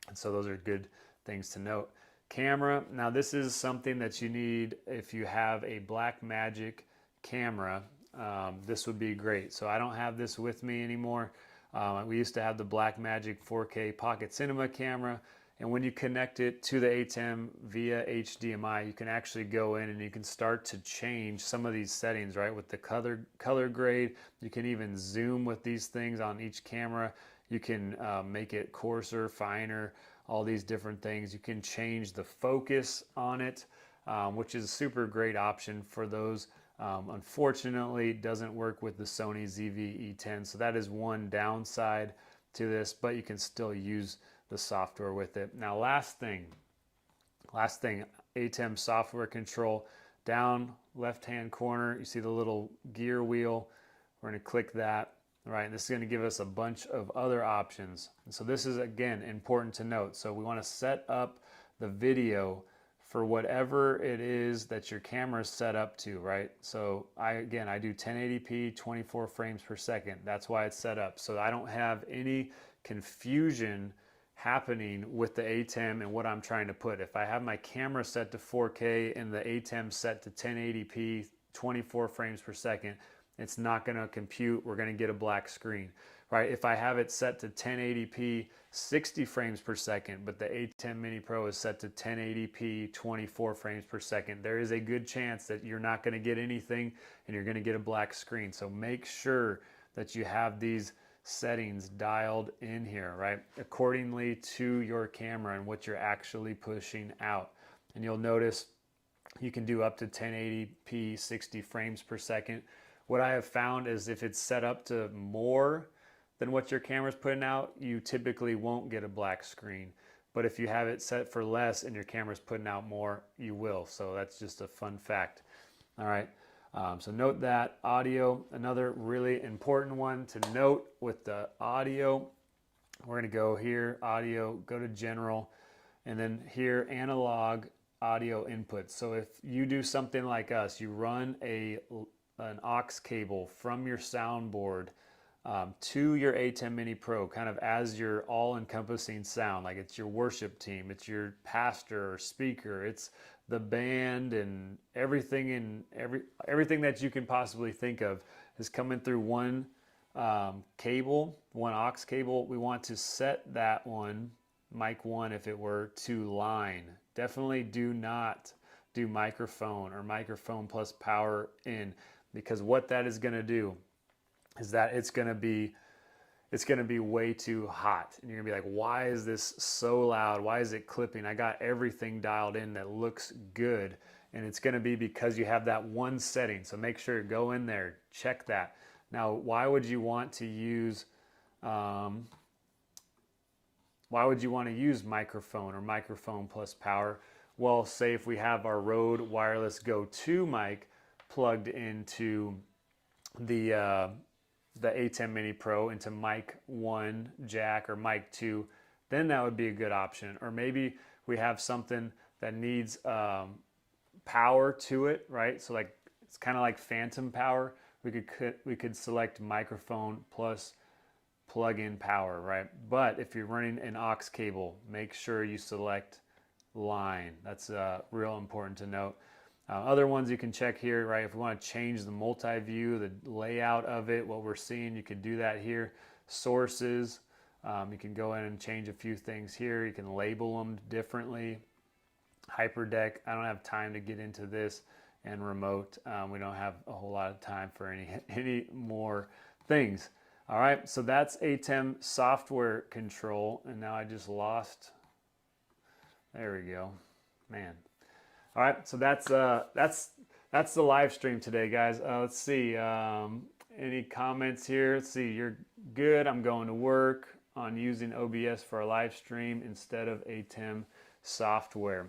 And so those are good things to note. Camera, now this is something that you need if you have a Blackmagic camera. This would be great. So I don't have this with me anymore. We used to have the Blackmagic 4K Pocket Cinema camera, and when you connect it to the ATEM via HDMI, you can actually go in and you can start to change some of these settings, right? With the color grade, you can even zoom with these things on each camera. You can make it coarser, finer, all these different things. You can change the focus on it, which is a super great option for those. Unfortunately, it doesn't work with the Sony ZVE-10, so that is one downside to this, but you can still use the software with it. Now, last thing, ATEM software control, down left-hand corner, you see the little gear wheel. We're going to click that, right? And this is going to give us a bunch of other options. And so this is, again, important to note. So we want to set up the video for whatever it is that your camera is set up to, right? So I do 1080p, 24 frames per second. That's why it's set up. So I don't have any confusion happening with the ATEM and what I'm trying to put. If I have my camera set to 4K and the ATEM set to 1080p, 24 frames per second, it's not going to compute. We're going to get a black screen, right? If I have it set to 1080p, 60 frames per second, but the ATEM Mini Pro is set to 1080p, 24 frames per second, there is a good chance that you're not going to get anything and you're going to get a black screen. So make sure that you have these settings dialed in here, right, accordingly to your camera and what you're actually pushing out. And you'll notice you can do up to 1080p 60 frames per second. What I have found is if it's set up to more than what your camera's putting out, you typically won't get a black screen. But if you have it set for less and your camera's putting out more, you will. So that's just a fun fact. All right, so note that. Audio, another really important one to note with the audio. We're gonna go here, audio, go to general, and then here, analog audio input. So if you do something like us, you run an aux cable from your soundboard to your ATEM Mini Pro, kind of as your all-encompassing sound, like it's your worship team, it's your pastor or speaker, it's the band, and everything that you can possibly think of is coming through one cable, one aux cable. We want to set that one, mic one if it were, to line. Definitely do not do microphone or microphone plus power in, because what that is going to do is that it's going to be way too hot, and you're gonna be like, why is this so loud? Why is it clipping? I got everything dialed in that looks good, and it's gonna be because you have that one setting. So make sure you go in there, check that. Now, why would you want to use microphone or microphone plus power? Well, say if we have our Rode wireless Go 2 mic plugged into the ATEM Mini Pro into mic 1 jack or mic 2, then that would be a good option. Or maybe we have something that needs power to it, right? So like it's kind of like phantom power. We could select microphone plus plug-in power, right? But if you're running an aux cable, make sure you select line. That's real important to note. Other ones you can check here, right? If we want to change the multi-view, the layout of it, what we're seeing, you can do that here. Sources, you can go in and change a few things here. You can label them differently. Hyperdeck, I don't have time to get into this. And remote, we don't have a whole lot of time for any more things. All right, so that's ATEM software control. And now I just lost, there we go, man. All right, so that's the live stream today, guys. Let's see, any comments here? Let's see, you're good. I'm going to work on using OBS for a live stream instead of ATEM software.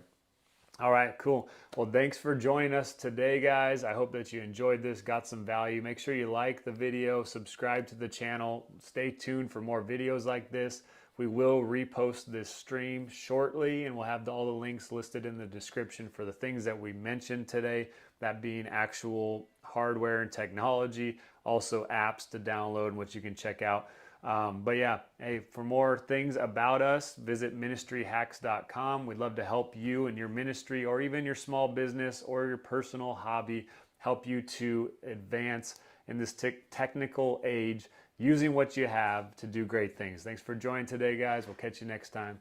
All right, cool. Well, thanks for joining us today, guys. I hope that you enjoyed this, got some value. Make sure you like the video, subscribe to the channel. Stay tuned for more videos like this. We will repost this stream shortly, and we'll have all the links listed in the description for the things that we mentioned today, that being actual hardware and technology, also apps to download and what you can check out. But yeah, hey, for more things about us, visit ministryhacks.com. We'd love to help you and your ministry, or even your small business or your personal hobby, help you to advance in this technical age, using what you have to do great things. Thanks for joining today, guys. We'll catch you next time.